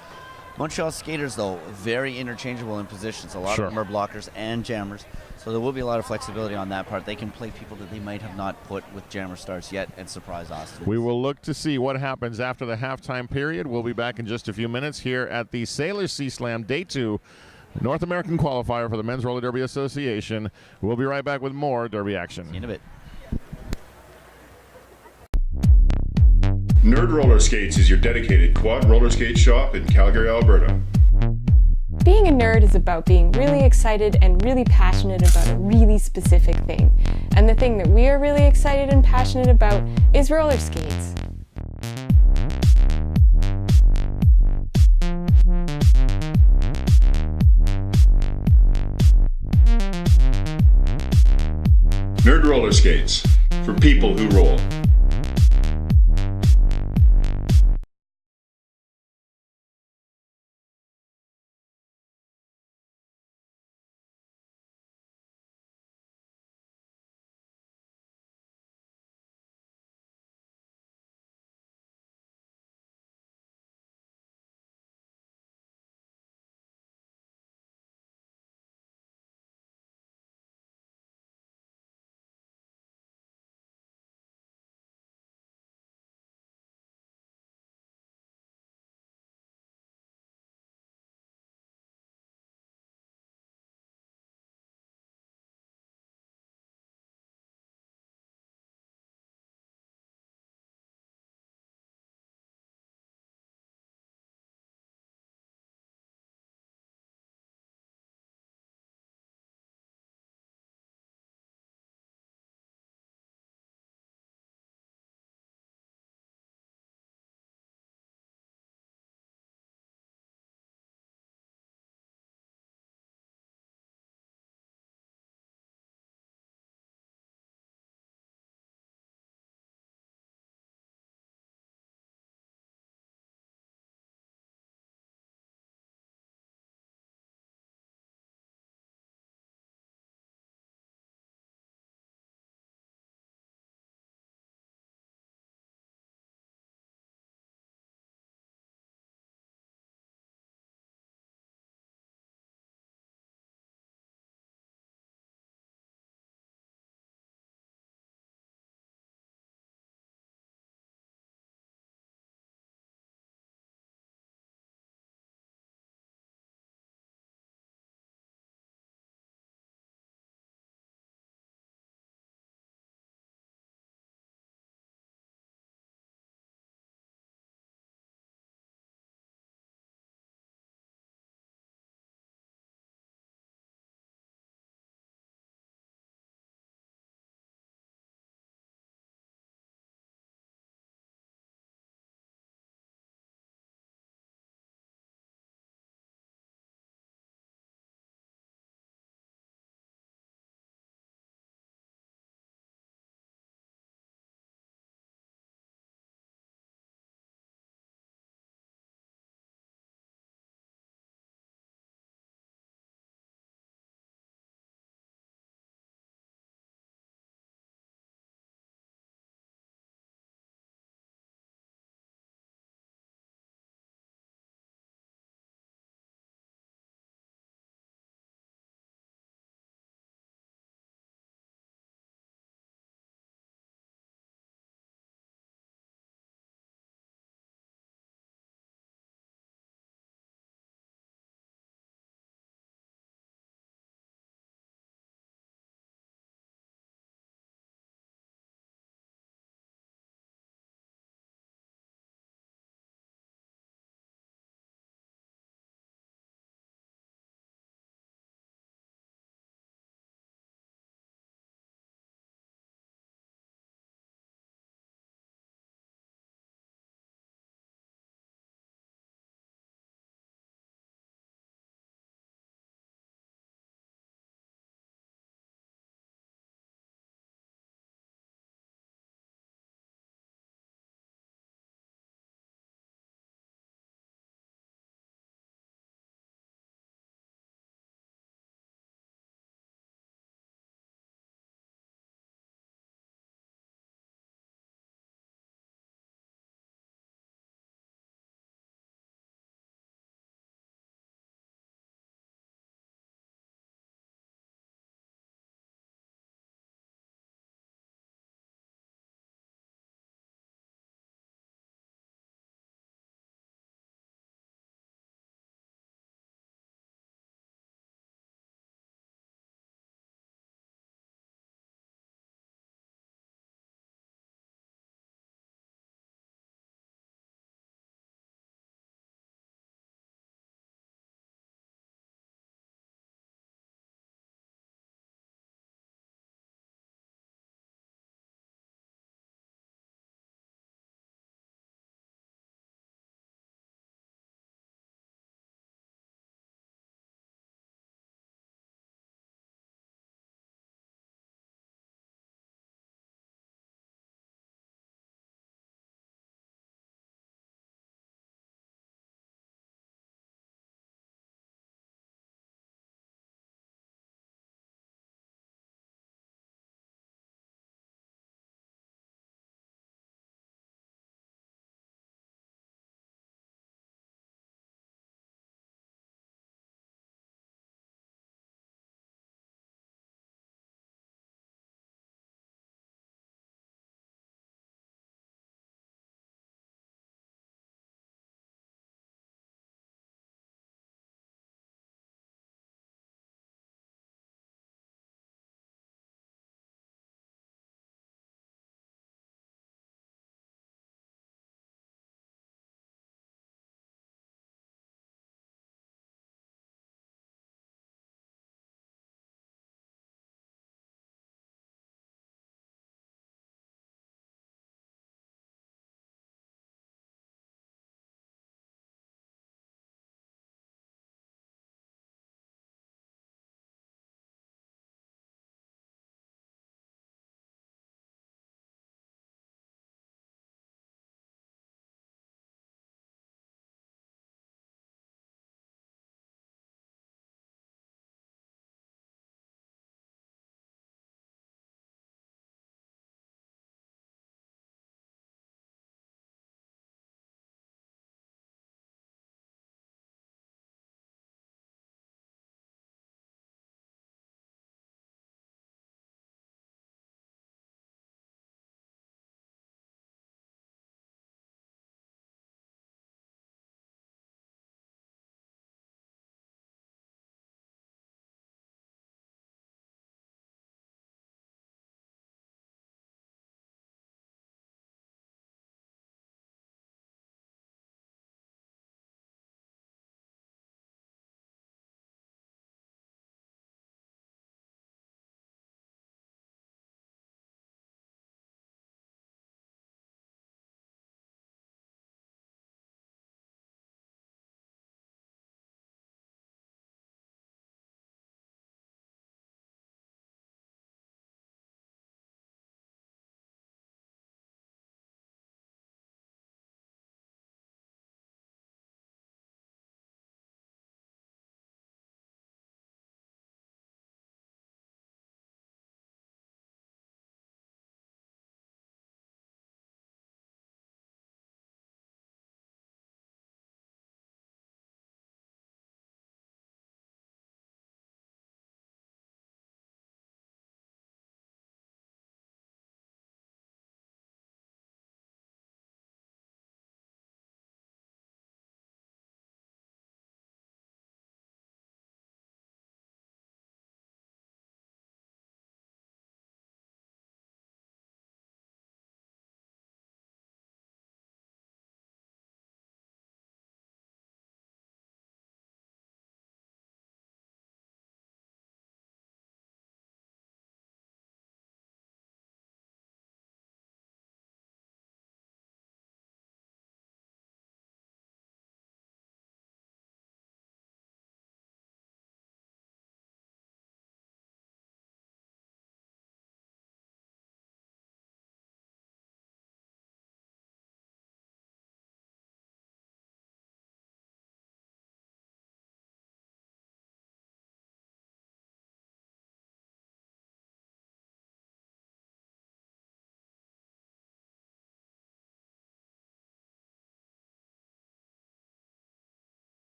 Montreal skaters, though, very interchangeable in positions. A lot of them are blockers and jammers. So there will be a lot of flexibility on that part. They can play people that they might have not put with jammer starts yet and surprise Austin. We will look to see what happens after the halftime period. We'll be back in just a few minutes here at the Salish C-Slam Day 2 North American Qualifier for the Men's Roller Derby Association. We'll be right back with more Derby action. See you in a bit. Nerd Roller Skates is your dedicated quad roller skate shop in Calgary, Alberta. Being a nerd is about being really excited and really passionate about a really specific thing. And the thing that we are really excited and passionate about is roller skates. Nerd Roller Skates, for people who roll.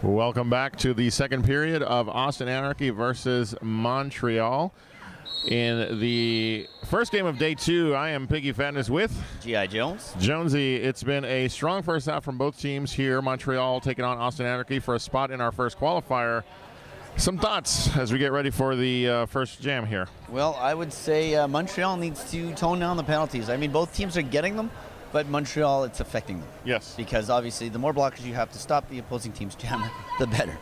Welcome back to the second period of Austin Anarchy versus Montreal. In the first game of day 2, I am Piggy Fatness with G.I. Jones. Jonesy. It's been a strong first half from both teams here. Montreal taking on Austin Anarchy for a spot in our first qualifier. Some thoughts as we get ready for the first jam here. Well, I would say Montreal needs to tone down the penalties. I mean, both teams are getting them, but Montreal, it's affecting them. Yes. Because obviously the more blockers you have to stop the opposing team's jam, the better.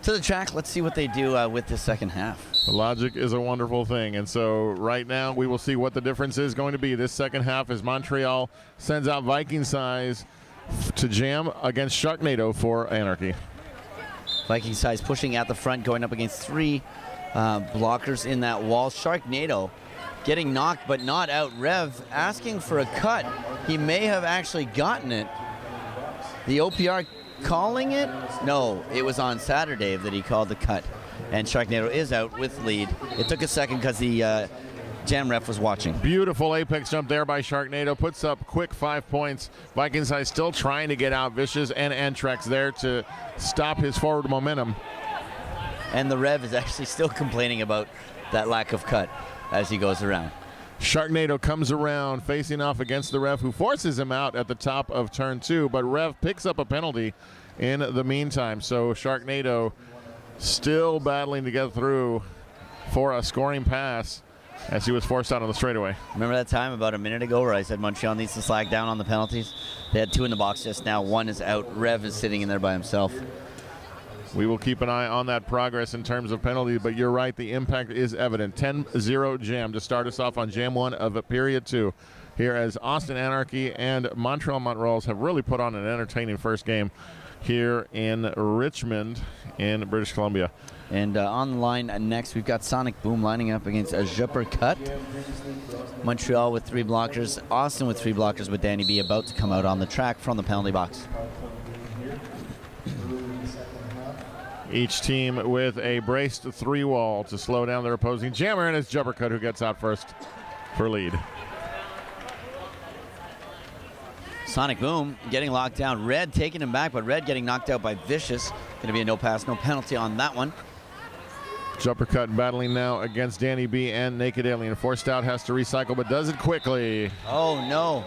To the track, let's see what they do with this second half. Logic is a wonderful thing, and so right now we will see what the difference is going to be this second half as Montreal sends out Viking size to jam against Sharknado for Anarchy. Viking size pushing at the front, going up against 3 blockers in that wall. Sharknado getting knocked but not out. Rev asking for a cut. He may have actually gotten it. The OPR calling it? No, it was on Saturday that he called the cut. And Sharknado is out with lead. It took a second because the jam ref was watching. Beautiful apex jump there by Sharknado. Puts up quick 5 points. Vikings High still trying to get out. Vicious and Antrex there to stop his forward momentum. And the Rev is actually still complaining about that lack of cut as he goes around. Sharknado comes around facing off against the ref who forces him out at the top of turn 2, but Rev picks up a penalty in the meantime. So Sharknado still battling to get through for a scoring pass as he was forced out on the straightaway. Remember that time about a minute ago where I said Montreal needs to slack down on the penalties? They had 2 in the box just now. 1 is out. Rev is sitting in there by himself. We will keep an eye on that progress in terms of penalties, but you're right, the impact is evident. 10-0 jam to start us off on jam 1 of period 2 here as Austin Anarchy and Montreal Montreals have really put on an entertaining first game here in Richmond in British Columbia. And on the line next, we've got Sonic Boom lining up against a Jupper Cut. Montreal with 3 blockers, Austin with 3 blockers, with Danny B about to come out on the track from the penalty box. Each team with a braced 3-wall to slow down their opposing jammer, and it's Jubbercut who gets out first for lead. Sonic Boom getting locked down. Red taking him back, but Red getting knocked out by Vicious. Going to be a no pass, no penalty on that one. Jubbercut battling now against Danny B and Naked Alien. Forced out, has to recycle, but does it quickly. Oh, no.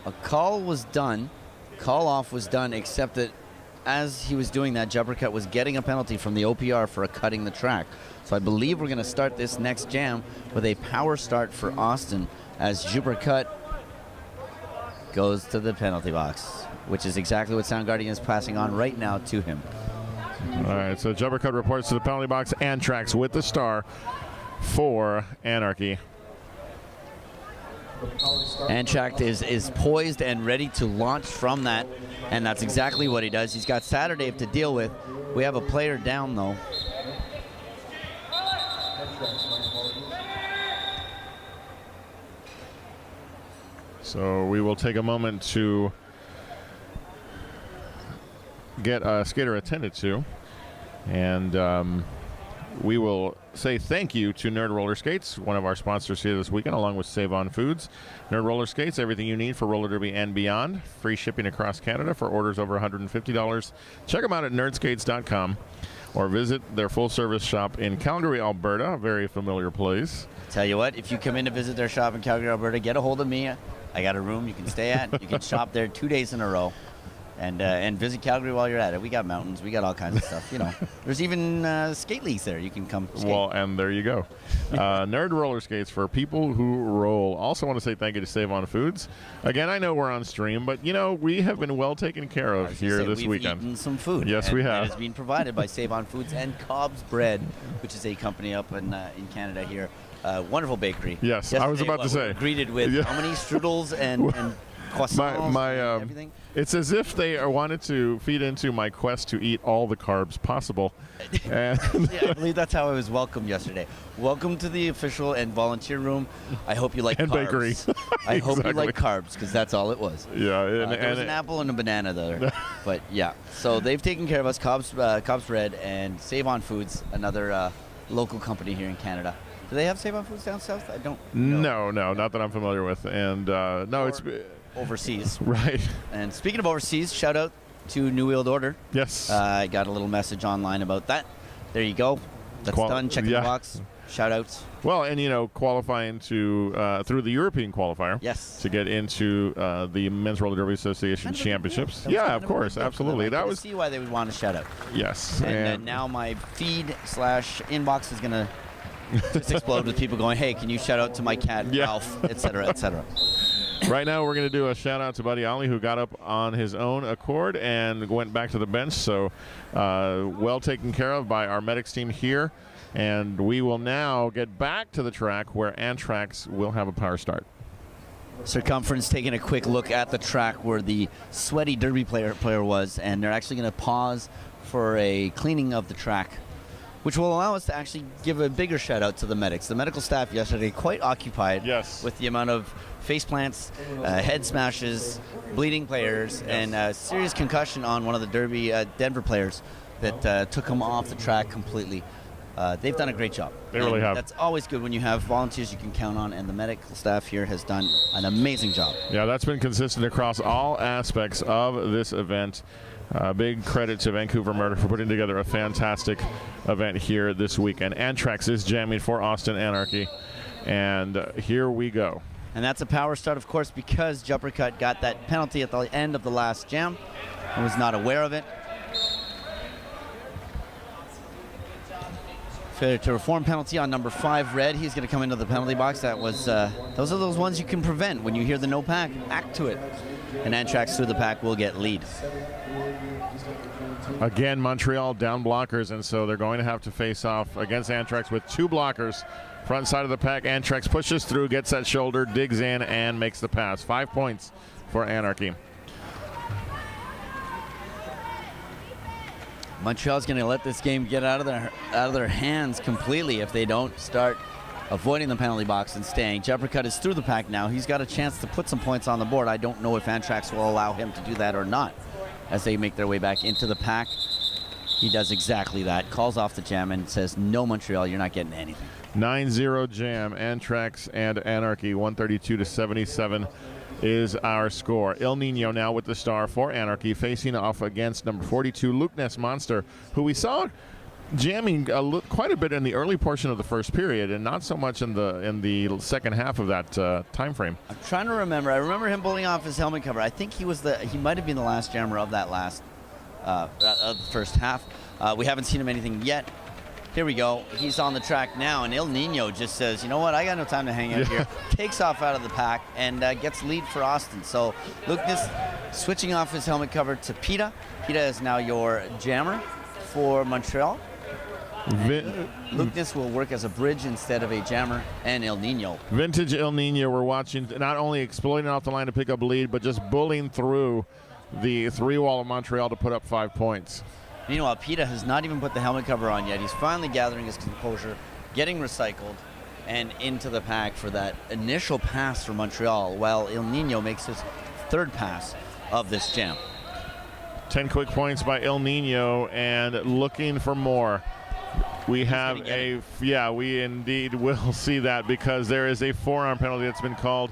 A call was done. Call off was done, except that as he was doing that, Jubbercut was getting a penalty from the OPR for cutting the track. So I believe we're going to start this next jam with a power start for Austin as Jubbercut goes to the penalty box, which is exactly what Soundguardian is passing on right now to him. All right, so Jubbercut reports to the penalty box. Antrax with the star for Anarchy. Antrax is poised and ready to launch from that, and that's exactly what he does. He's got Saturday to deal with. We have a player down, though. So we will take a moment to get a skater attended to, and we will say thank you to Nerd Roller Skates, one of our sponsors here this weekend, along with Save On Foods. Nerd Roller Skates, everything you need for roller derby and beyond. Free shipping across Canada for orders over $150. Check them out at nerdskates.com or visit their full-service shop in Calgary, Alberta, a very familiar place. Tell you what, if you come in to visit their shop in Calgary, Alberta, get a hold of me. I got a room you can stay at. You can shop there 2 days in a row. And visit Calgary while you're at it. We got mountains. We got all kinds of stuff. You know, there's even skate leagues there. You can come skate. Well, and there you go. Nerd Roller Skates for people who roll. Also want to say thank you to Save On Foods. Again, I know we're on stream, but, you know, we have been well taken care of here this weekend. We've eaten some food. Yes, we have. And it's been provided by Save On Foods and Cobb's Bread, which is a company up in Canada here. Wonderful bakery. Yes, Yesterday, I was about to say. Greeted with how many strudels and croissants and everything? It's as if they wanted to feed into my quest to eat all the carbs possible. And yeah, I believe that's how I was welcomed yesterday. Welcome to the official and volunteer room. I hope you like and carbs. bakery. I hope you like carbs, because that's all it was. Yeah, there was an apple and a banana there. But yeah, so they've taken care of us. Cobb's Bread and Save On Foods, another local company here in Canada. Do they have Save On Foods down south? I don't know. No, not that I'm familiar with. And no, it's overseas. Right. And speaking of overseas, shout out to New World Order. Yes. I got a little message online about that. There you go. That's done. Check the box. Shout outs. Well, and qualifying to through the European qualifier. Yes. To get into the Men's Roller Derby Association Championships. Yeah, of course, absolutely. That was. See why they would want a shout out. Yes. And now my feed/inbox is gonna just explode with people going, "Hey, can you shout out to my cat Ralph, etc., etc." Right now, we're going to do a shout out to Buddy Ollie, who got up on his own accord and went back to the bench. So, well taken care of by our medics team here. And we will now get back to the track where Antrax will have a power start. Circumference taking a quick look at the track where the sweaty derby player was, and they're actually going to pause for a cleaning of the track, which will allow us to actually give a bigger shout out to the medics. The medical staff yesterday quite occupied with the amount of face plants, head smashes, bleeding players, and serious concussion on one of the Derby Denver players that took him off the track completely. They've done a great job. They really have. That's always good when you have volunteers you can count on, and the medical staff here has done an amazing job. Yeah, that's been consistent across all aspects of this event. Big credit to Vancouver Murder for putting together a fantastic event here this weekend. Antrax is jamming for Austin Anarchy, and here we go. And that's a power start, of course, because Jumper Cut got that penalty at the end of the last jam and was not aware of it. Failure to reform penalty on number 5, Red. He's going to come into the penalty box. That was those are those ones you can prevent. When you hear the no pack, act to it. And Antrax through the pack will get lead. Again, Montreal down blockers, and so they're going to have to face off against Antrax with 2 blockers. Front side of the pack, Antrax pushes through, gets that shoulder, digs in, and makes the pass. 5 points for Anarchy. Montreal's going to let this game get out of their hands completely if they don't start avoiding the penalty box and staying. Jumper Cut is through the pack now. He's got a chance to put some points on the board. I don't know if Antrax will allow him to do that or not as they make their way back into the pack. He does exactly that. Calls off the jam and says, "No, Montreal, you're not getting anything." 9-0 jam. Antrax and Anarchy, 132-77 is our score. El Nino now with the star for Anarchy, facing off against number 42, Luke Ness Monster, who we saw jamming quite a bit in the early portion of the first period, and not so much in the second half of that time frame. I'm trying to remember. I remember him pulling off his helmet cover. I think he might have been the last jammer of that last the first half. We haven't seen him anything yet. Here we go. He's on the track now, and El Nino just says, "You know what? I got no time to hang out here." Takes off out of the pack and gets lead for Austin. So Lucas switching off his helmet cover to Pita. Pita is now your jammer for Montreal. Lucas will work as a bridge instead of a jammer, and El Nino. Vintage El Nino, we're watching, not only exploiting off the line to pick up lead, but just bullying through the 3-wall of Montreal to put up 5 points. Meanwhile, Pita has not even put the helmet cover on yet. He's finally gathering his composure, getting recycled, and into the pack for that initial pass for Montreal, while El Nino makes his 3rd pass of this jam. 10 quick points by El Nino, and looking for more. We have we indeed will see that, because there is a forearm penalty that's been called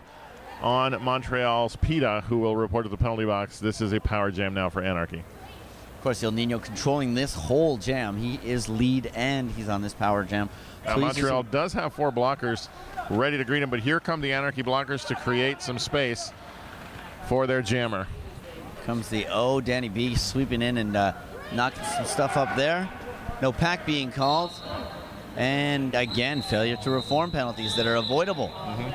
on Montreal's Pita, who will report to the penalty box. This is a power jam now for Anarchy. Of course, El Nino controlling this whole jam. He is lead, and he's on this power jam. Now, Montreal does have 4 blockers ready to greet him, but here come the Anarchy blockers to create some space for their jammer. Comes the Danny B sweeping in and knocking some stuff up there. No pack being called. And again, failure to reform penalties that are avoidable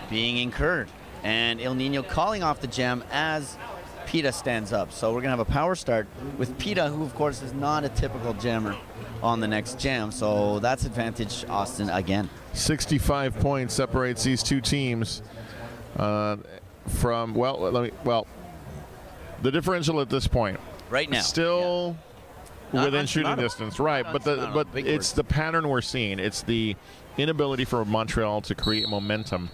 being incurred. And El Nino calling off the jam as Pita stands up. So we're going to have a power start with Pita, who of course is not a typical jammer, on the next jam. So that's advantage Austin again. 65 points separates these two teams from, the differential at this point. Right now. Still within shooting distance, right? But it's the pattern we're seeing. It's the inability for Montreal to create momentum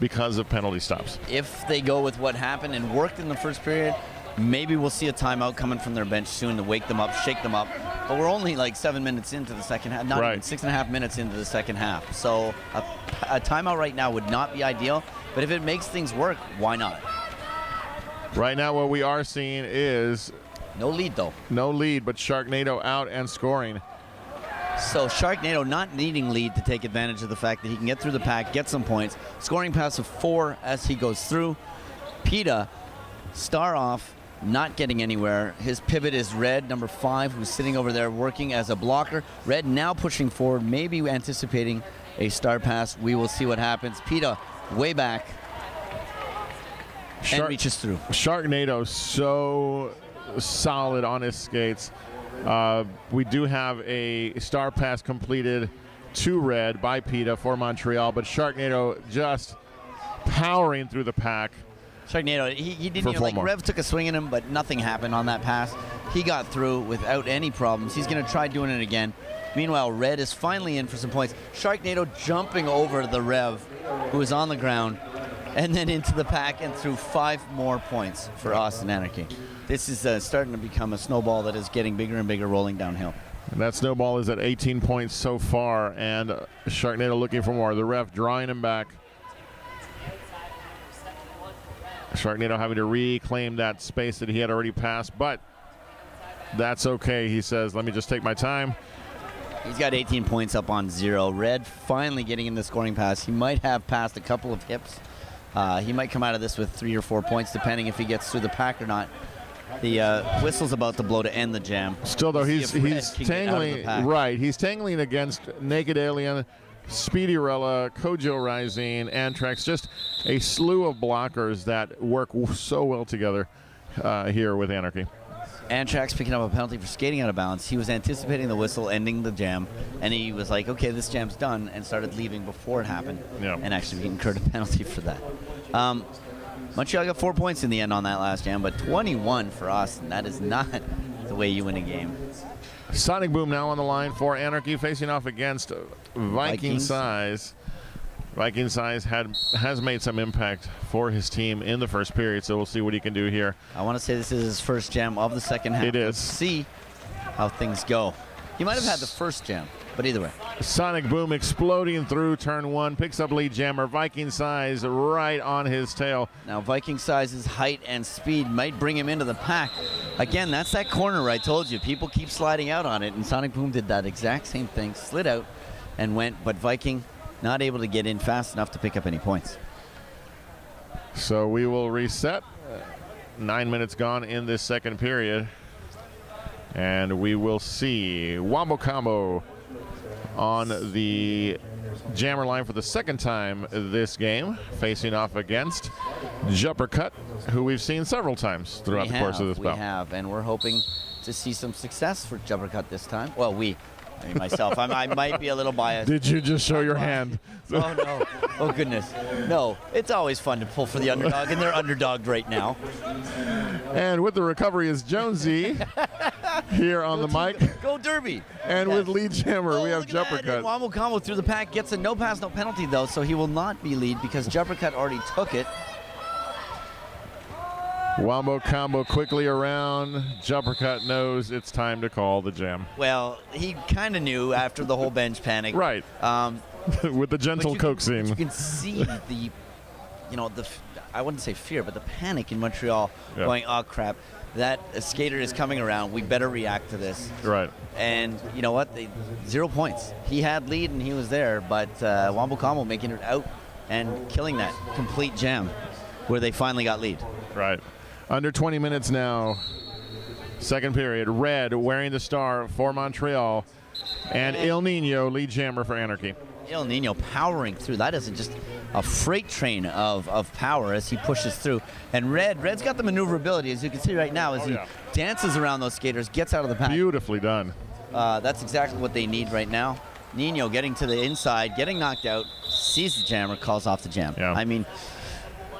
because of penalty stops. If they go with what happened and worked in the first period, maybe we'll see a timeout coming from their bench soon to wake them up, shake them up. But we're only like 7 minutes into the second half, not even 6.5 minutes into the second half. So a timeout right now would not be ideal, but if it makes things work, why not? Right now what we are seeing is No lead, though. No lead, but Sharknado out and scoring. So Sharknado not needing lead to take advantage of the fact that he can get through the pack, get some points. Scoring pass of 4 as he goes through. PETA, star off, not getting anywhere. His pivot is Red, number 5, who's sitting over there working as a blocker. Red now pushing forward, maybe anticipating a star pass. We will see what happens. PETA way back and reaches through. Sharknado so solid on his skates. We do have a star pass completed to Red by PETA for Montreal, but Sharknado just powering through the pack. Sharknado, he didn't, Rev took a swing at him, but nothing happened on that pass. He got through without any problems. He's going to try doing it again. Meanwhile, Red is finally in for some points. Sharknado jumping over the Rev, who is on the ground, and then into the pack and through 5 more points for Austin Anarchy. This is starting to become a snowball that is getting bigger and bigger, rolling downhill. And that snowball is at 18 points so far, and Sharknado looking for more. The ref drawing him back. Sharknado having to reclaim that space that he had already passed, but that's okay. He says, let me just take my time. He's got 18 points up on 0. Red finally getting in the scoring pass. He might have passed a couple of hips. He might come out of this with 3 or 4 points, depending if he gets through the pack or not. The whistle's about to blow to end the jam. Still, though, he's tangling. Right, he's tangling against Naked Alien, Speedyrella, Kojo Rising, Antrax, just a slew of blockers that work so well together here with Anarchy. Antrax picking up a penalty for skating out of bounds. He was anticipating the whistle ending the jam, and he was like, okay, this jam's done, and started leaving before it happened. Yeah. And actually he incurred a penalty for that. Montreal got 4 points in the end on that last jam, but 21 for Austin. That is not the way you win a game. Sonic Boom now on the line for Anarchy, facing off against Viking Size. Viking Size has made some impact for his team in the first period, so we'll see what he can do here. I want to say this is his first jam of the second half. It is. Let's see how things go. He might have had the first jam, but either way. Sonic Boom exploding through turn 1, picks up lead jammer. Viking Size right on his tail. Now Viking Size's height and speed might bring him into the pack. Again, that's that corner I told you. People keep sliding out on it, and Sonic Boom did that exact same thing. Slid out and went, but Viking not able to get in fast enough to pick up any points. So we will reset. 9 minutes gone in this second period. And we will see Wombo Combo on the jammer line for the second time this game, facing off against Jumper Cut, who we've seen several times throughout the course of this bout. We have, and we're hoping to see some success for Jumper Cut this time. Well, myself, I might be a little biased. Did you just show your hand? Oh, no. Oh, goodness. No, it's always fun to pull for the underdog, and they're underdogged right now. And with the recovery is Jonesy here on the mic. Go Derby. And with lead jammer, we have Jumper Cut. Wombo Combo through the pack gets a no pass, no penalty, though, so he will not be lead because Jumper Cut already took it. Wombo Combo quickly around. Jumper Cut knows it's time to call the jam. Well, he kind of knew after the whole bench panic. Right. With the gentle coaxing. You can see I wouldn't say fear, but the panic in Montreal going, oh, crap, that skater is coming around. We better react to this. Right. And you know what? 0 points. He had lead and he was there, but Wombo Combo making it out and killing that complete jam where they finally got lead. Right. Under 20 minutes now. Second period. Red wearing the star for Montreal. And Il Nino lead jammer for Anarchy. Il Nino powering through. That isn't just a freight train of power as he pushes through. And Red's got the maneuverability, as you can see right now, as he dances around those skaters, gets out of the pack. Beautifully done. That's exactly what they need right now. Nino getting to the inside, getting knocked out, sees the jammer, calls off the jam. Yeah. I mean,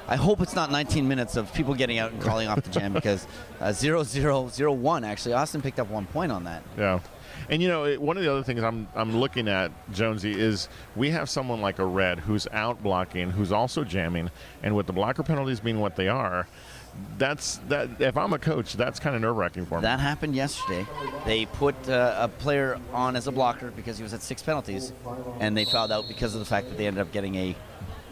I hope it's not 19 minutes of people getting out and calling off the jam because 0-0-0-1, actually. Austin picked up 1 point on that. Yeah. And, one of the other things I'm looking at, Jonesy, is we have someone like a Red who's out blocking, who's also jamming, and with the blocker penalties being what they are, if I'm a coach, that's kind of nerve-wracking for me. That happened yesterday. They put a player on as a blocker because he was at 6 penalties, and they fouled out because of the fact that they ended up getting a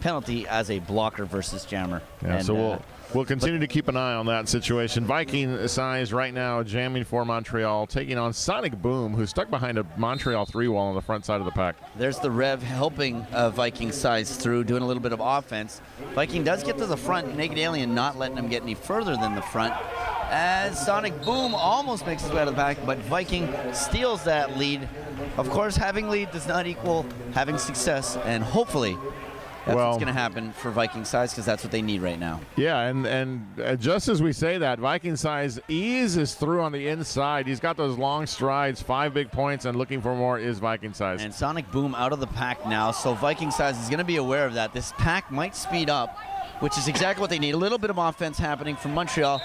penalty as a blocker versus jammer. Yeah, And, so we'll continue to keep an eye on that situation. Viking size right now jamming for Montreal, taking on Sonic Boom, who's stuck behind a Montreal 3 wall on the front side of the pack. There's the Rev helping Viking size through, doing a little bit of offense. Viking does get to the front, Naked Alien not letting him get any further than the front, as Sonic Boom almost makes his way out of the back, but Viking steals that lead. Of course, having lead does not equal having success, and hopefully that's what's going to happen for Viking size, because that's what they need right now. Yeah, and just as we say that, Viking size eases through on the inside. He's got those long strides, 5 big points, and looking for more is Viking size. And Sonic Boom out of the pack now, so Viking size is going to be aware of that. This pack might speed up, which is exactly what they need. A little bit of offense happening from Montreal.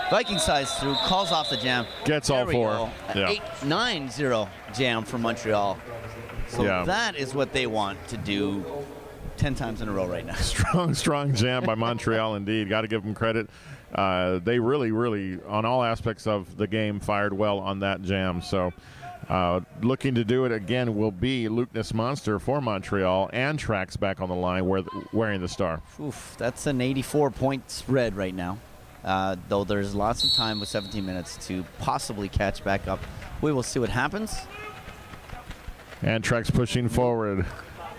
Viking size through, calls off the jam. Gets all 4. Yeah. 8-9-0 jam from Montreal. So that is what they want to do 10 times in a row right now. Strong jam by Montreal indeed. Got to give them credit. They really, on all aspects of the game, fired well on that jam. So looking to do it again will be Lukeness Monster for Montreal, and Trax back on the line wearing the star. Oof, that's an 84-point spread right now. Though there's lots of time with 17 minutes to possibly catch back up. We will see what happens. And Trax pushing forward.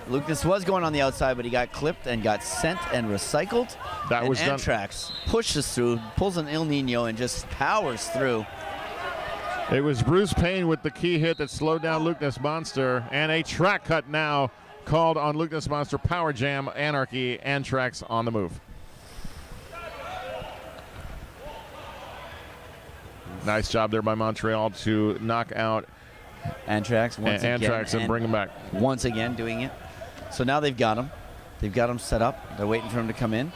Lucas was going on the outside, but he got clipped and got sent and recycled. That was done. Antrax pushes through, pulls an El Nino, and just powers through. It was Bruce Payne with the key hit that slowed down Lukeness Monster, and a track cut now called on Lukeness Monster. Power Jam, Anarchy, Antrax on the move. Nice job there by Montreal to knock out Antrax once again. Antrax and bring him back. Once again doing it. So now they've got him. They've got him set up. They're waiting for him to come in.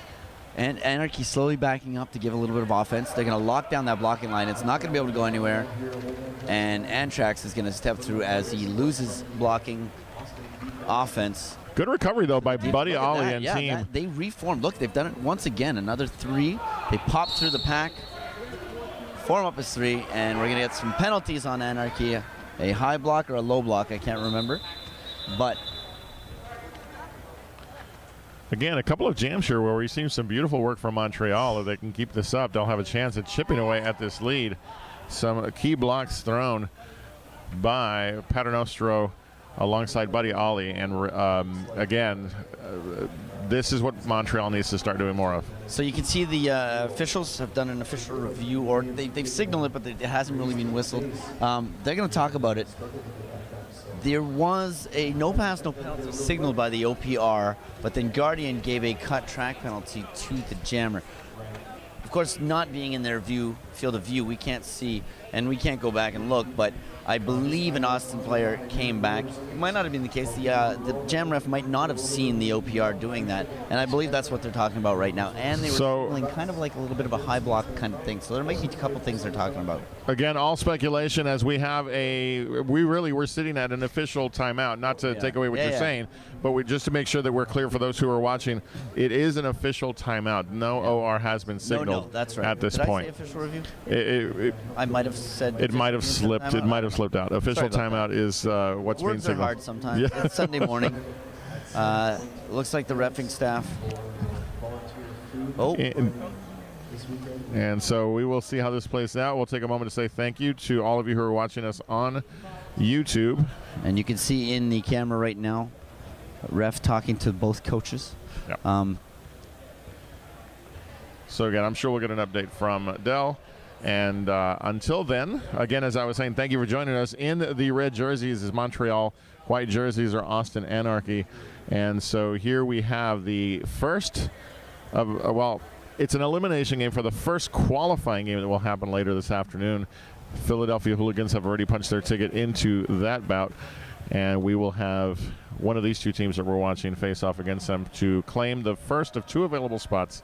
And Anarchy slowly backing up to give a little bit of offense. They're going to lock down that blocking line. It's not going to be able to go anywhere. And Antrax is going to step through as he loses blocking offense. Good recovery, though, by Buddy Ollie and team. They reformed. Look, they've done it once again. Another 3. They popped through the pack. Form up as 3. And we're going to get some penalties on Anarchy. A high block or a low block, I can't remember. But again, a couple of jams here where we've seen some beautiful work from Montreal. If they can keep this up, they'll have a chance at chipping away at this lead. Some key blocks thrown by Paternostro alongside Buddy Ollie. And this is what Montreal needs to start doing more of. So you can see the officials have done an official review, or they've signaled it, but it hasn't really been whistled. They're going to talk about it. There was a no pass, no penalty signaled by the OPR, but then Guardian gave a cut track penalty to the jammer. Of course, not being in their field of view, we can't see, and we can't go back and look, but I believe an Austin player came back. It might not have been the case. The jam ref might not have seen the OPR doing that, and I believe that's what they're talking about right now. And they were feeling kind of like a little bit of a high block kind of thing. So there might be a couple things they're talking about. Again, all speculation, as we have we're sitting at an official timeout. Not to take away what you're saying, but just to make sure that we're clear for those who are watching, it is an official timeout. No OR has been signaled that's right. at this Did point. I say official review? I might have said it might have slipped. It might have slipped out. Official timeout is what's being signaled. Words are hard sometimes. It's Sunday morning. Looks like the reffing staff. And so we will see how this plays out. We'll take a moment to say thank you to all of you who are watching us on YouTube. And you can see in the camera right now, ref talking to both coaches. Yep. So again, I'm sure we'll get an update from Dell. And until then, again, as I was saying, thank you for joining us. In the red jerseys is Montreal. White jerseys are Austin Anarchy. And so here we have the first of, it's an elimination game for the first qualifying game that will happen later this afternoon. Philadelphia Hooligans have already punched their ticket into that bout. And we will have one of these two teams that we're watching face off against them to claim the first of 2 available spots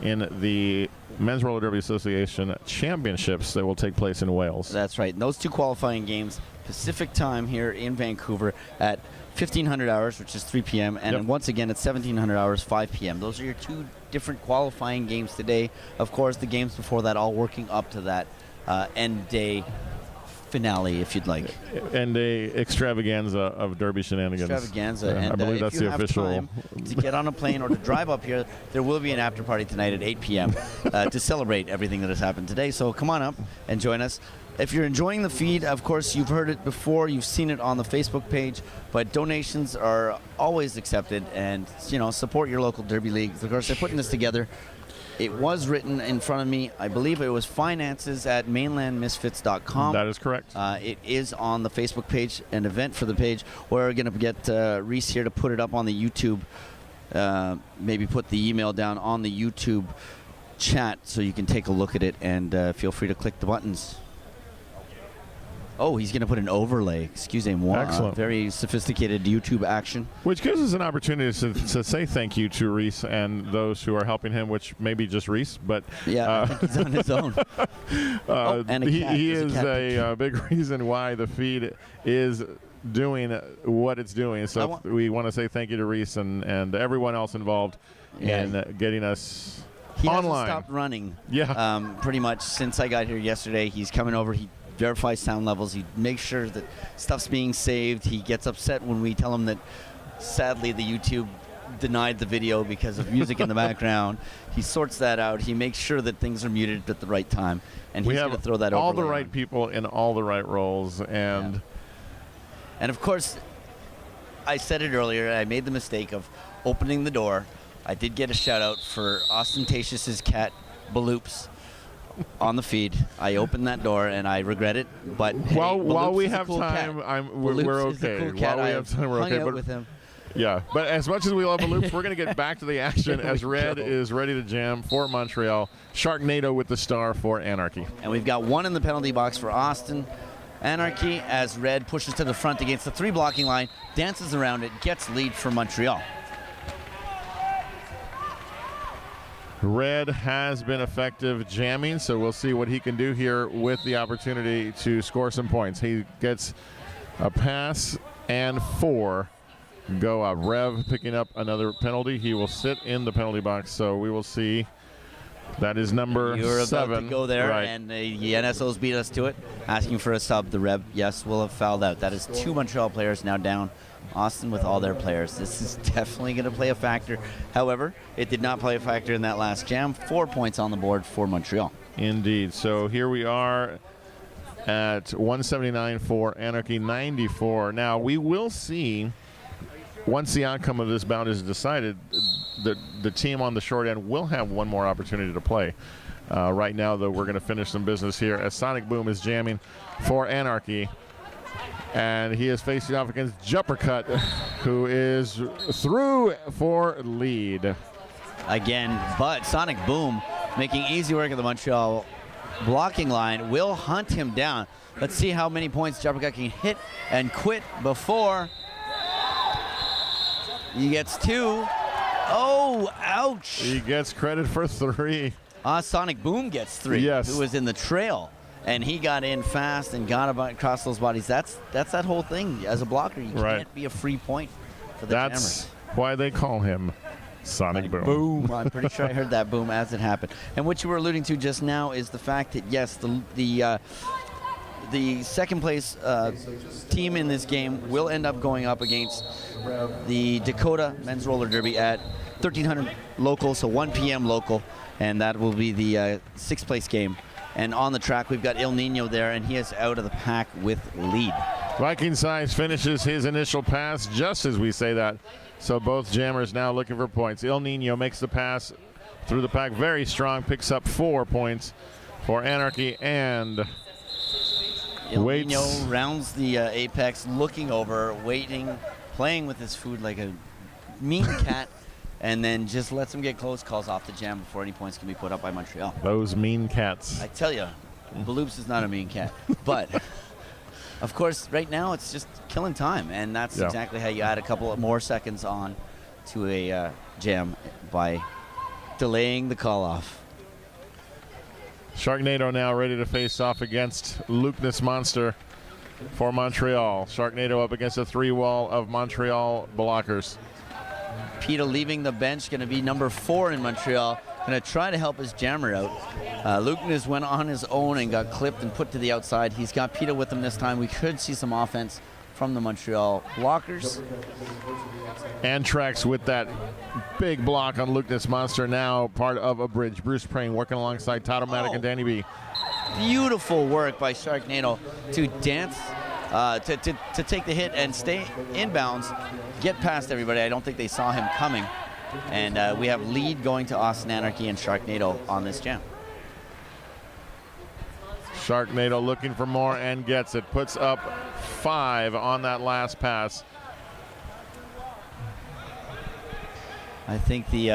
in the Men's Roller Derby Association Championships that will take place in Wales. That's right. And those 2 qualifying games, Pacific time here in Vancouver at 1500 hours, which is 3 p.m. And once again at 1700 hours, 5 p.m. Those are your 2 different qualifying games today. Of course, the games before that all working up to that end day finale, if you'd like. And a extravaganza of Derby shenanigans. Extravaganza. I And believe that's if you the have official. time to get on a plane or to drive up here, there will be an after party tonight at 8 p.m. To celebrate everything that has happened today. So come on up and join us. If you're enjoying the feed, of course, you've heard it before, you've seen it on the Facebook page, but donations are always accepted, and, support your local Derby leagues. Of course, they're putting this together. It was written in front of me. I believe it was finances@mainlandmisfits.com. That is correct. It is on the Facebook page, an event for the page. We're going to get Reese here to put it up on the YouTube, maybe put the email down on the YouTube chat so you can take a look at it, and feel free to click the buttons. Oh, he's going to put an overlay. Excusez-moi. Excellent. Very sophisticated YouTube action. Which gives us an opportunity to say thank you to Reese and those who are helping him, which may be just Reese, but Yeah, I think he's on his own. And a cat. he There's is cat a big reason why the feed is doing what it's doing. So we want to say thank you to Reese and everyone else involved in getting us He online. hasn't stopped running. Yeah. Pretty much since I got here yesterday. He's coming over. He verifies sound levels. He makes sure that stuff's being saved. He gets upset when we tell him that sadly the YouTube denied the video because of music in the background. He sorts that out. He makes sure that things are muted at the right time. And We he's have going to throw that all the overlay right on. people in all the right roles, and And of course, I said it earlier, I made the mistake of opening the door. I did get a shout out for Ostentatious's cat, Baloops, on the feed. I opened that door and I regret it, but while Baloops we is a have cool time, cat. we're Baloops is a okay. cool cat. While we I have time, we're hung okay. out But with him. yeah, but as much as we love the loops, we're going to get back to the action as Red go. is ready to jam for Montreal. Sharknado with the star for Anarchy. And we've got one in the penalty box for Austin. Anarchy, as Red pushes to the front against the 3 blocking line, dances around it, gets lead for Montreal. Red has been effective jamming, so we'll see what he can do here with the opportunity to score some points. He gets a pass and 4 go up. Rev picking up another penalty. He will sit in the penalty box, so we will see. That is number You're 7. about to go there, right. and the NSOs beat us to it, asking for a sub. The Rev, yes, will have fouled out. That is 2 Montreal players now down. Austin with all their players. This is definitely going to play a factor. However, it did not play a factor in that last jam. 4 points on the board for Montreal. Indeed. So here we are at 179 for Anarchy, 94. Now, we will see, once the outcome of this bout is decided, the team on the short end will have one more opportunity to play. Right now, though, we're going to finish some business here as Sonic Boom is jamming for Anarchy. And he is facing off against Jumpercut, who is through for lead. Again, but Sonic Boom making easy work of the Montreal blocking line will hunt him down. Let's see how many points Jumpercut can hit and quit before he gets 2. Oh, ouch. He gets credit for 3. Sonic Boom gets 3. Yes. Who was in the trail. And he got in fast and got across those bodies. That's that whole thing. As a blocker, you Right. can't be a free point for the That's jammers. why they call him Sonic Boom. Boom. I'm pretty sure I heard that boom as it happened. And what you were alluding to just now is the fact that, yes, the second place team in this game will end up going up against the Dakota Men's Roller Derby at 1300 local, so 1 p.m. local, and that will be the 6th place game. And on the track, we've got El Nino there, and he is out of the pack with lead. Viking Size finishes his initial pass just as we say that. So both jammers now looking for points. El Nino makes the pass through the pack very strong, picks up 4 points for Anarchy, and El waits. Nino rounds the apex, looking over, waiting, playing with his food like a mean cat, and then just lets him get close, calls off the jam before any points can be put up by Montreal. Those mean cats. I tell you, Baloops is not a mean cat. But, of course, right now it's just killing time, and that's exactly how you add a couple of more seconds on to a jam by delaying the call-off. Sharknado now ready to face off against Lukeness Monster for Montreal. Sharknado up against a 3-wall of Montreal blockers. Peter leaving the bench, going to be number 4 in Montreal. going to try to help his jammer out. Lucanes went on his own and got clipped and put to the outside. He's got Peta with him this time. We could see some offense from the Montreal blockers. Antrax with that big block on Lucanes Monster, now part of a bridge. Bruce Prane working alongside Tatomatic and Danny B. Beautiful work by Sharknado to dance, to take the hit and stay inbounds, get past everybody. I don't think they saw him coming. And we have lead going to Austin Anarchy and Sharknado on this jam. Sharknado looking for more and gets it. Puts up 5 on that last pass. I think the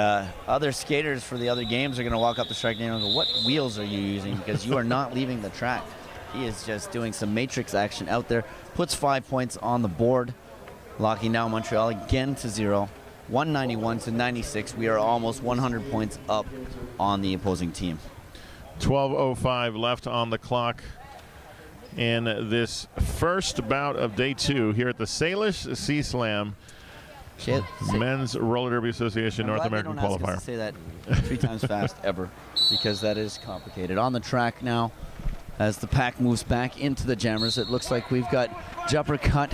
other skaters for the other games are going to walk up to Sharknado and go, what wheels are you using? Because you are not leaving the track. He is just doing some matrix action out there. Puts 5 points on the board, locking down Montreal again to 0. 191 to 96. We are almost 100 points up on the opposing team. 12:05 left on the clock in this first bout of day 2 here at the Salish Sea Slam Men's Roller Derby Association North American Qualifier. I say that 3 times fast ever, because that is complicated. On the track now, as the pack moves back into the jammers, it looks like we've got Jumper Cut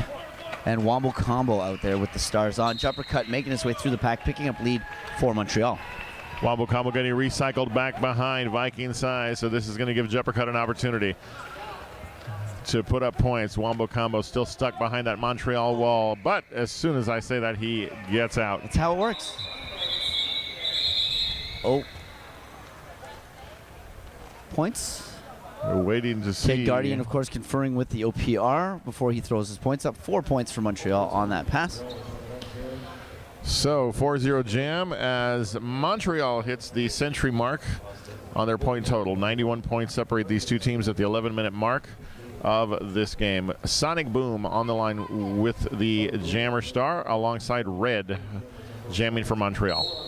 and Wombo Combo out there with the stars on. Jumper Cut making his way through the pack, picking up lead for Montreal. Wombo Combo getting recycled back behind Viking Size, so this is going to give Jumper Cut an opportunity to put up points. Wombo Combo still stuck behind that Montreal wall, but as soon as I say that, he gets out. That's how it works. Oh. Points. We're waiting to see. Kid Guardian, of course, conferring with the OPR before he throws his points up. 4 points for Montreal on that pass. So 4-0 jam as Montreal hits the century mark on their point total. 91 points separate these two teams at the 11-minute mark of this game. Sonic Boom on the line with the Jammer Star alongside Red jamming for Montreal.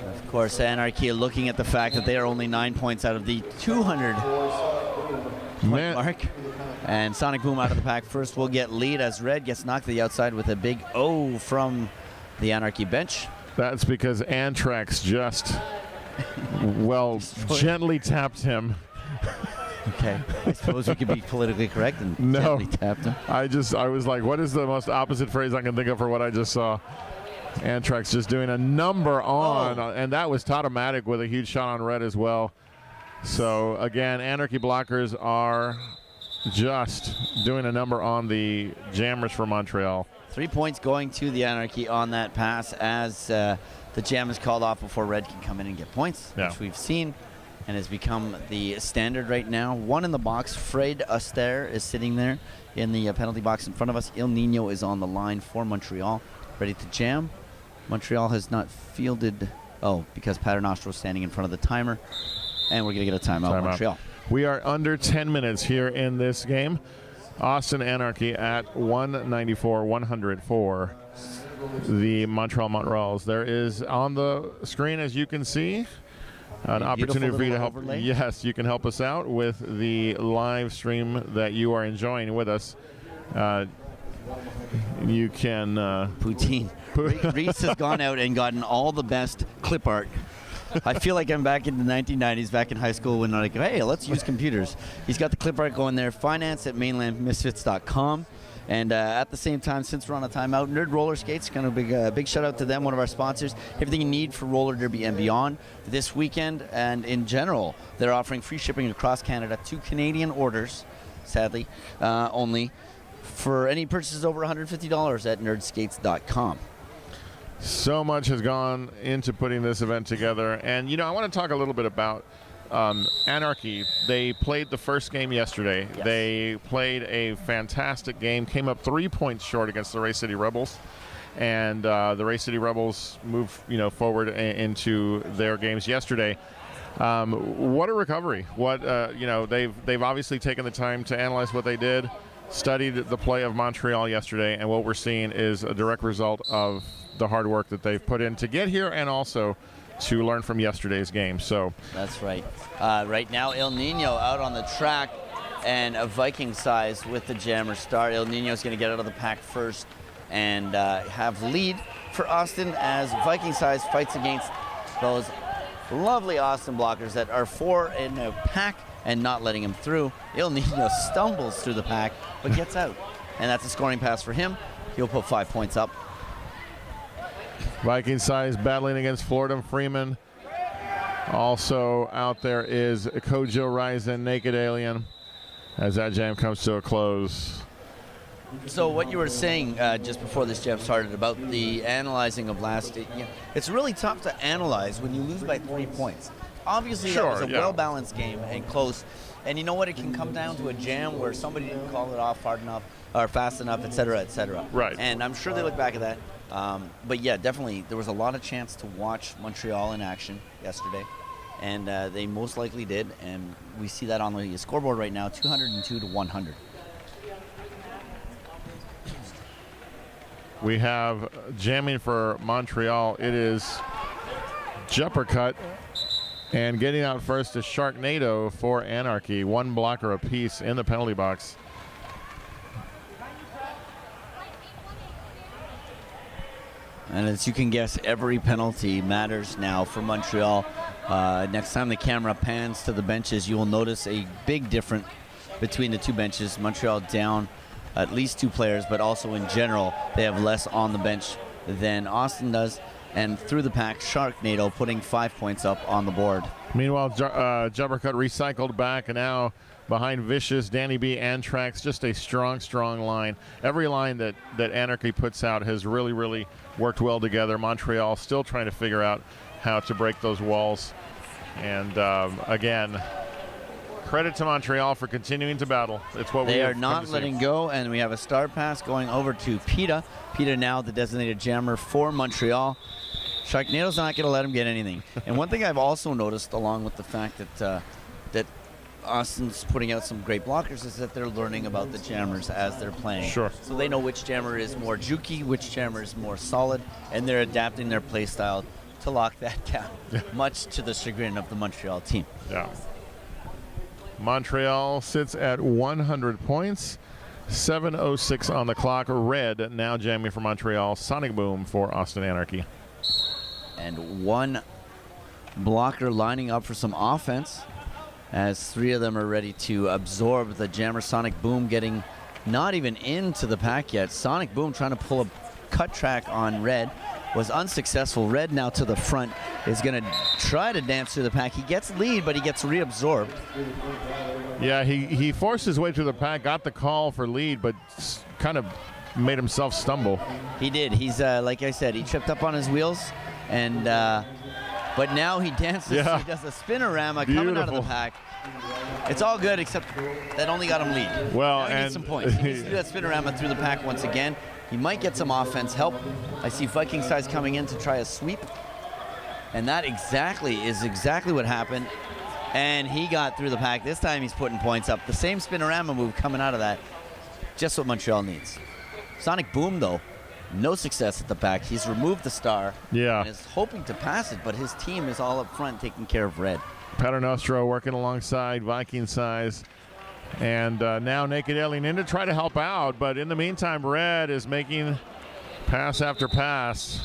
Of course, Anarchy looking at the fact that they are only 9 points out of the 200 point mark. And Sonic Boom out of the pack first will get lead as Red gets knocked to the outside with a big O from the Anarchy bench. That's because Antrax just, well, gently tapped him. Okay, I suppose we could be politically correct and no, gently tapped him. I was like, what is the most opposite phrase I can think of for what I just saw? Antrax just doing a number on, and that was Tatomatic with a huge shot on Red as well. So again, Anarchy blockers are just doing a number on the jammers for Montreal. 3 points going to the Anarchy on that pass as the jam is called off before Red can come in and get points, which we've seen and has become the standard right now. 1 in the box. Fred Astaire is sitting there in the penalty box in front of us. Il Nino is on the line for Montreal, ready to jam. Montreal has not fielded, because Paternostro is standing in front of the timer, and we're going to get a timeout, Montreal. We are under 10 minutes here in this game. Austin Anarchy at 194-100 for the Montreal Montrals. There is on the screen, as you can see, an opportunity for you to help. Overlay. Yes, you can help us out with the live stream that you are enjoying with us. You can Poutine. Reese has gone out and gotten all the best clip art. I feel like I'm back in the 1990s, back in high school, when I'm like, hey, let's use computers. He's got the clip art going there. Finance at mainlandmisfits.com. And at the same time, since we're on a timeout, Nerd Roller Skates, kind of a big shout out to them, one of our sponsors. Everything you need for roller derby and beyond this weekend and in general. They're offering free shipping across Canada to Canadian orders, sadly, only, for any purchases over $150 at nerdskates.com. So much has gone into putting this event together. And, I want to talk a little bit about Anarchy. They played the first game yesterday. Yes. They played a fantastic game, came up 3 points short against the Ray City Rebels. And the Ray City Rebels moved, forward into their games yesterday. What a recovery. They've obviously taken the time to analyze what they did, studied the play of Montreal yesterday, and what we're seeing is a direct result of the hard work that they've put in to get here and also to learn from yesterday's game. So that's right. Right now, Il Nino out on the track and a Viking Size with the Jammer Star. Il Nino's going to get out of the pack first and have lead for Austin as Viking Size fights against those lovely Austin blockers that are 4 in a pack and not letting him through. Il Nino stumbles through the pack, but gets out. And that's a scoring pass for him. He'll put 5 points up. Viking size battling against Florida Freeman. Also out there is Kojo Ryzen, Naked Alien, as that jam comes to a close. So what you were saying just before this jam started about the analyzing of last, it's really tough to analyze when you lose by 3 points. Obviously, that was a well-balanced game and close. And you know what? It can come down to a jam where somebody didn't call it off hard enough or fast enough, et cetera, et cetera. Right. And I'm sure they look back at that. But yeah, definitely, there was a lot of chance to watch Montreal in action yesterday. And they most likely did. And we see that on the scoreboard right now, 202 to 100. We have jamming for Montreal. It is Jumper Cut. And getting out first is Sharknado for Anarchy. 1 blocker apiece in the penalty box. And as you can guess, every penalty matters now for Montreal. Next time the camera pans to the benches, you will notice a big difference between the two benches. Montreal down at least 2 players, but also in general, they have less on the bench than Austin does. And through the pack, Sharknado putting 5 points up on the board. Meanwhile, Jumpercut recycled back, and now behind Vicious, Danny B, Antrax, just a strong, strong line. Every line that Anarchy puts out has really, really worked well together. Montreal still trying to figure out how to break those walls. And again, credit to Montreal for continuing to battle. It's what they are not letting go, and we have a star pass going over to Peta. Peta now the designated jammer for Montreal. Sharknado's not going to let him get anything. And one thing I've also noticed, along with the fact that that Austin's putting out some great blockers, is that they're learning about the jammers as they're playing. Sure. So they know which jammer is more jukey, which jammer is more solid, and they're adapting their play style to lock that down, much to the chagrin of the Montreal team. Yeah. Montreal sits at 100 points. 7:06 on the clock. Red now jamming for Montreal. Sonic Boom for Austin Anarchy. And 1 blocker lining up for some offense, as 3 of them are ready to absorb the jammer. Sonic Boom getting not even into the pack yet. Sonic Boom trying to pull a cut track on Red. Was unsuccessful. Red now to the front is going to try to dance through the pack. He gets lead, but he gets reabsorbed. Yeah, he forced his way through the pack, got the call for lead, but kind of made himself stumble. He did. He's like I said, he tripped up on his wheels, and but now he dances. Yeah. He does a spinorama coming out of the pack. It's all good, except that only got him lead. Well, now he and needs some points. He needs to do that spinorama through the pack once again. He might get some offense help. I see Viking size coming in to try a sweep. And that is exactly what happened. And he got through the pack. This time he's putting points up. The same spinorama move coming out of that. Just what Montreal needs. Sonic Boom, though, no success at the back. He's removed the star. Yeah. And is hoping to pass it, but his team is all up front taking care of Red. Paternostro working alongside Viking size. And now Naked Alien in to try to help out, but in the meantime, Red is making pass after pass.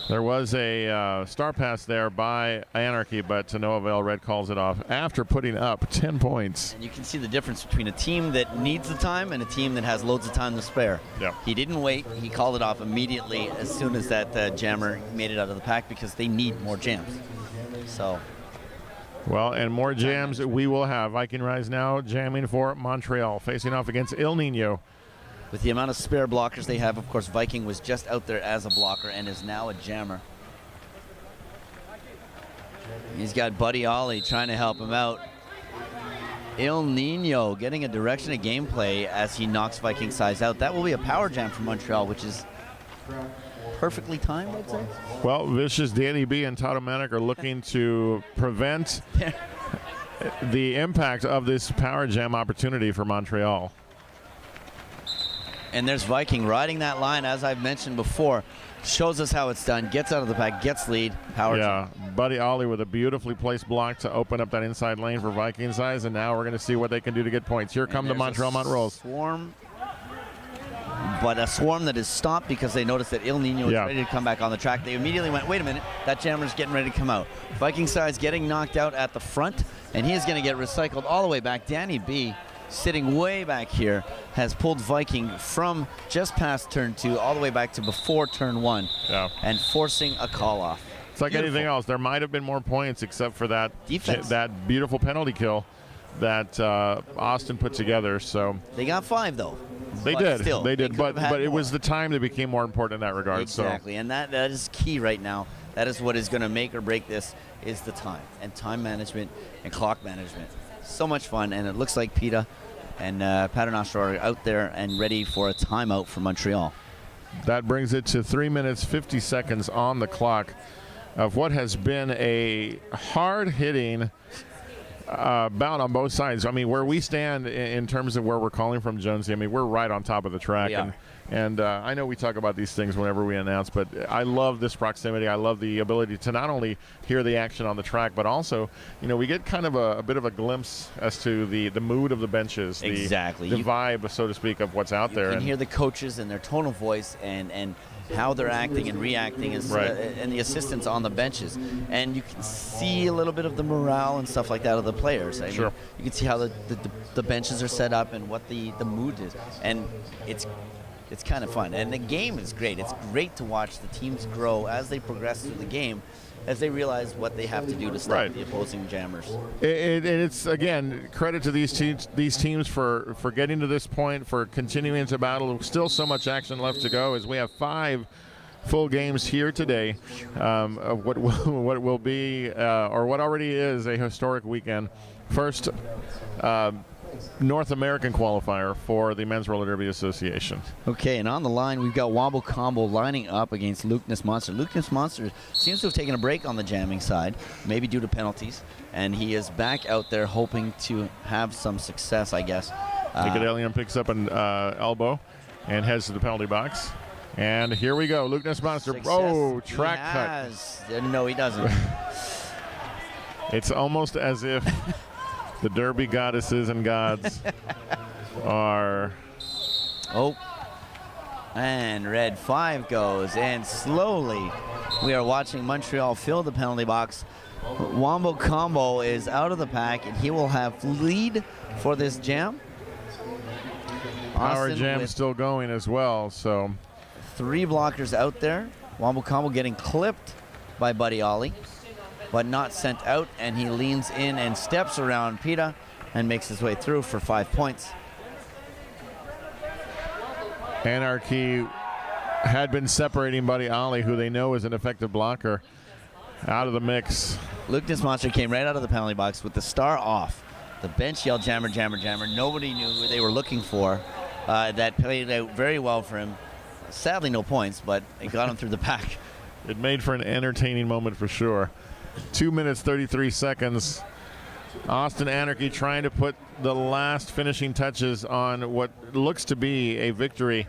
There was a star pass there by Anarchy, but to no avail. Red calls it off after putting up 10 points. And you can see the difference between a team that needs the time and a team that has loads of time to spare. Yeah. He didn't wait. He called it off immediately as soon as that jammer made it out of the pack, because they need more jams. So... Well, and more jams we will have. Viking Rise now jamming for Montreal, facing off against Il Nino. With the amount of spare blockers they have, of course, Viking was just out there as a blocker and is now a jammer. He's got Buddy Ollie trying to help him out. Il Nino getting a direction of gameplay as he knocks Viking size out. That will be a power jam for Montreal, which is perfectly timed, I'd say. Well, Vicious, Danny B, and Tautomatic are looking to prevent the impact of this power jam opportunity for Montreal. And there's Viking riding that line, as I've mentioned before. Shows us how it's done. Gets out of the pack, gets lead, power jam. Buddy Ollie with a beautifully placed block to open up that inside lane for Viking size, and now we're going to see what they can do to get points. Here come the Montreal Montrolls. Swarm but a swarm that is stopped because they noticed that El Nino is Yeah. ready to come back on the track. They immediately went, wait a minute, that jammer's getting ready to come out. Viking side's getting knocked out at the front, and he is going to get recycled all the way back. Danny B, sitting way back here, has pulled Viking from just past turn 2 all the way back to before turn 1, Yeah. and forcing a call off. It's like Beautiful. anything else. There might have been more points except for that Defense. that beautiful penalty kill that Austin put together. So They got 5 though. they But did. still, They did. could But have had it more. was the time that became more important in that regard. Exactly, and that is key right now. That is what is going to make or break this, is the time, and time management and clock management. So much fun, and it looks like PETA and Paternoster are out there and ready for a timeout for Montreal. So that brings it to 3 minutes 50 seconds on the clock of what has been a hard-hitting bout on both sides. I mean, where we stand in terms of where we're calling from, Jonesy, I mean, we're right on top of the track. We are. And I know we talk about these things whenever we announce, but I love this proximity. I love the ability to not only hear the action on the track, but also, you know, we get kind of a bit of a glimpse as to the mood of the benches. Exactly. The You- vibe, so to speak, of what's out there. You can And hear the coaches and their tone of voice and how they're acting and reacting, Right. and the assistants on the benches. And you can see a little bit of the morale and stuff like that of the players. I mean, Sure. you can see how the benches are set up and what the mood is. And it's kind of fun. And the game is great. It's great to watch the teams grow as they progress through the game, as they realize what they have to do to stop Right. the opposing jammers. It's again, credit to these teams for getting to this point, for continuing to battle. Still so much action left to go, as we have 5 full games here today of what will be or what already is a historic weekend. First North American qualifier for the Men's Roller Derby Association. Okay, and on the line, we've got Wombo Combo lining up against Luke Monster. Luke Monster seems to have taken a break on the jamming side, maybe due to penalties, and he is back out there hoping to have some success, I guess. Naked Alien picks up an elbow and heads to the penalty box. And here we go, Luke Monster. Success Oh, he track cut. has. No, he doesn't. It's almost as if the Derby goddesses and gods are. Oh, and red 5 goes, and slowly we are watching Montreal fill the penalty box. Wombo Combo is out of the pack, and he will have lead for this jam. Power Austin Jam with still going as well, so 3 blockers out there. Wombo Combo getting clipped by Buddy Ollie, but not sent out, and he leans in and steps around PETA and makes his way through for 5 points. Anarchy had been separating Buddy Ollie, who they know is an effective blocker, out of the mix. Luke Monster came right out of the penalty box with the star off. The bench yelled jammer, jammer, jammer. Nobody knew who they were looking for. That played out very well for him. Sadly, no points, but it got him through the pack. It made for an entertaining moment for sure. 2 minutes, 33 seconds. Austin Anarchy trying to put the last finishing touches on what looks to be a victory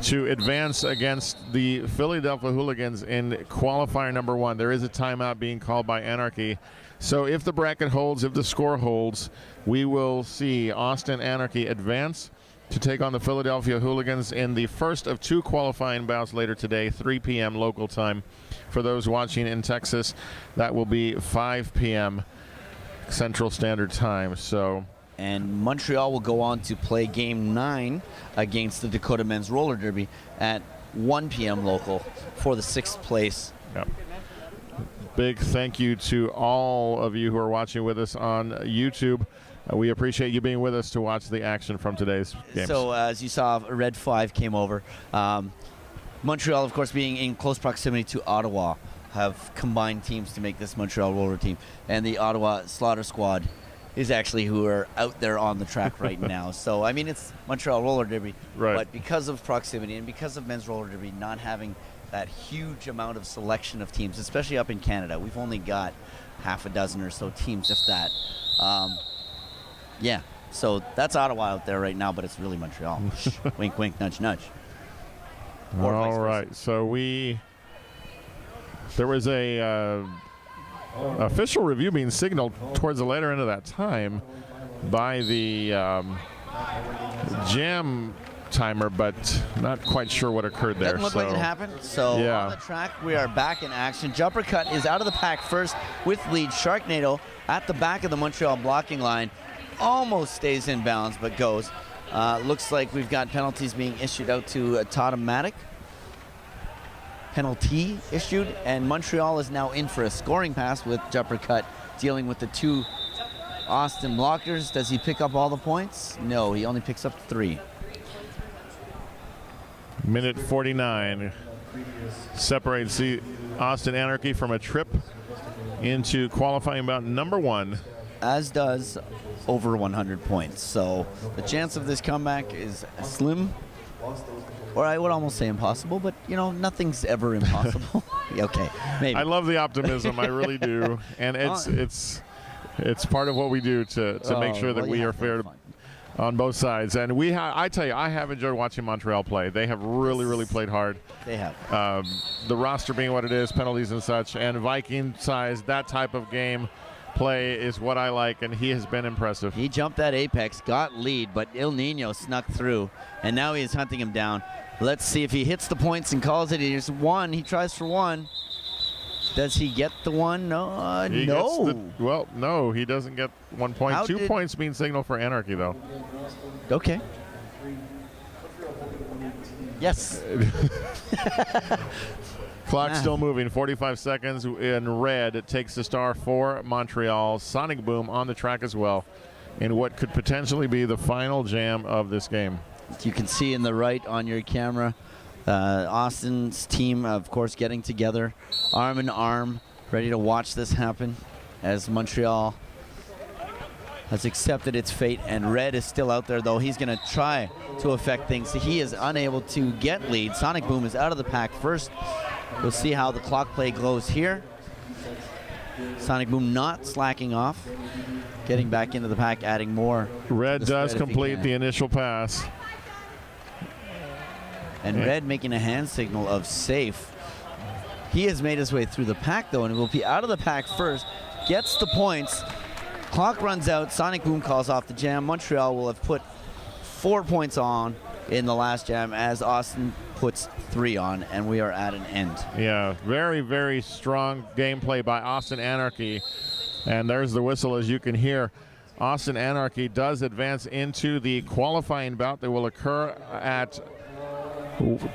to advance against the Philadelphia Hooligans in qualifier number 1. There is a timeout being called by Anarchy. So if the bracket holds, if the score holds, we will see Austin Anarchy advance to take on the Philadelphia Hooligans in the first of 2 qualifying bouts later today, 3 p.m. local time. For those watching in Texas, that will be 5 p.m. Central Standard Time. So, And Montreal will go on to play Game 9 against the Dakota Men's Roller Derby at 1 p.m. local for the 6th place. yeah. Big thank you to all of you who are watching with us on YouTube. We appreciate you being with us to watch the action from today's games. So as you saw, a red 5 came over. Montreal, of course, being in close proximity to Ottawa, have combined teams to make this Montreal roller team. And the Ottawa Slaughter Squad is actually who are out there on the track right now. So, I mean, it's Montreal Roller Derby. Right. But because of proximity and because of Men's Roller Derby not having that huge amount of selection of teams, especially up in Canada, we've only got half a dozen or so teams, if that. Yeah, so that's Ottawa out there right now, but it's really Montreal. Wink, wink, nudge, nudge. Or vice all versa. right. So there was a official review being signaled towards the later end of that time by the Jam timer, but not quite sure what occurred there. Doesn't look like it happened. So yeah. on the track, we are back in action. Jumper Cut is out of the pack first with lead. Sharknado at the back of the Montreal blocking line. Almost stays in bounds, but goes. Looks like we've got penalties being issued out to Tautomatic. Penalty issued, and Montreal is now in for a scoring pass with Jumper Cut dealing with the two Austin blockers. Does he pick up all the points? No, he only picks up 3. Minute 49 separates the Austin Anarchy from a trip into qualifying bout number 1. As does over 100 points. So the chance of this comeback is slim, or I would almost say impossible, but you know, nothing's ever impossible. Okay, maybe. I love the optimism, I really do. And it's part of what we do to make sure that we are fair on both sides. And I tell you, I have enjoyed watching Montreal play. They have really played hard. They have. The roster being what it is, penalties and such, and Viking size, that type of game play is what I like, and he has been impressive. He jumped that apex, got lead, but El Nino snuck through, and now he is hunting him down. Let's see if he hits the points and calls it. Here's 1. He tries for 1. Does he get the 1? No. No, he doesn't get 1 point. 2 points being signaled for Anarchy, though. Okay. Yes. Clock still moving, 45 seconds in red. It takes the star for Montreal. Sonic Boom on the track as well in what could potentially be the final jam of this game. You can see in the right on your camera, Austin's team, of course, getting together, arm in arm, ready to watch this happen as Montreal has accepted its fate, and red is still out there, though. He's going to try to affect things. He is unable to get lead. Sonic Boom is out of the pack first. We'll see how the clock play goes here. Sonic Boom not slacking off, getting back into the pack, adding more. Red does complete the initial pass. And Red making a hand signal of safe. He has made his way through the pack, though, and will be out of the pack first. Gets the points. Clock runs out. Sonic Boom calls off the jam. Montreal will have put 4 points on in the last jam as Austin puts 3 on, and we are at an end. Yeah, very strong gameplay by Austin Anarchy. And there's the whistle, as you can hear. Austin Anarchy does advance into the qualifying bout that will occur at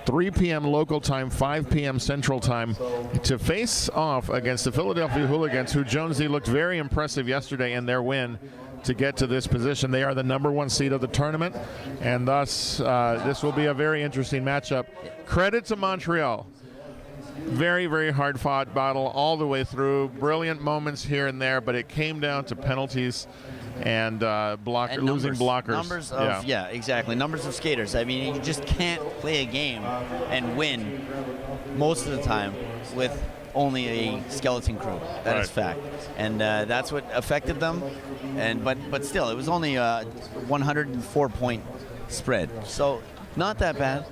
3 p.m. local time, 5 p.m. Central time, to face off against the Philadelphia Hooligans, who Jonesy looked very impressive yesterday in their win to get to this position. They are the number 1 seed of the tournament, and thus this will be a very interesting matchup. Credit to Montreal. Very hard-fought battle all the way through. Brilliant moments here and there, but it came down to penalties and losing blockers. Numbers of, yeah, exactly. Numbers of skaters. I mean, you just can't play a game and win most of the time with only a skeleton crew. That is fact. And that's what affected them. And but still, it was only a 104-point spread. So not that bad.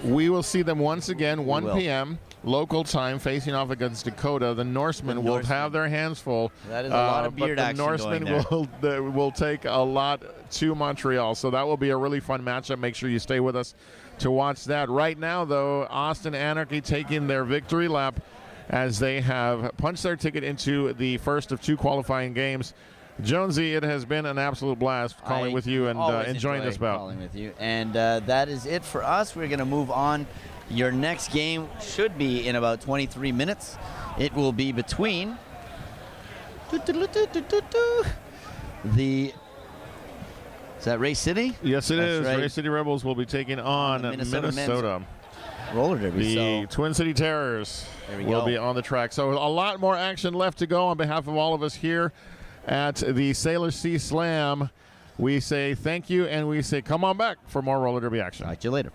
We will see them once again, 1 p.m. local time, facing off against Dakota. The Norsemen will have their hands full. That is a lot of beard action going there. The Norsemen will take a lot to Montreal, so that will be a really fun matchup. Make sure you stay with us to watch that. Right now, though, Austin Anarchy taking their victory lap as they have punched their ticket into the first of 2 qualifying games. Jonesy, it has been an absolute blast calling with you and enjoying this bout. Calling with you. And that is it for us. We're going to move on. Your next game should be in about 23 minutes. It will be between is that Race City? Yes, it is. Right. Race City Rebels will be taking on Minnesota. Roller derby. The Twin City Terrors will be on the track. So a lot more action left to go. On behalf of all of us here at the Salish Sea Slam, we say thank you, and we say come on back for more roller derby action. Talk to you later.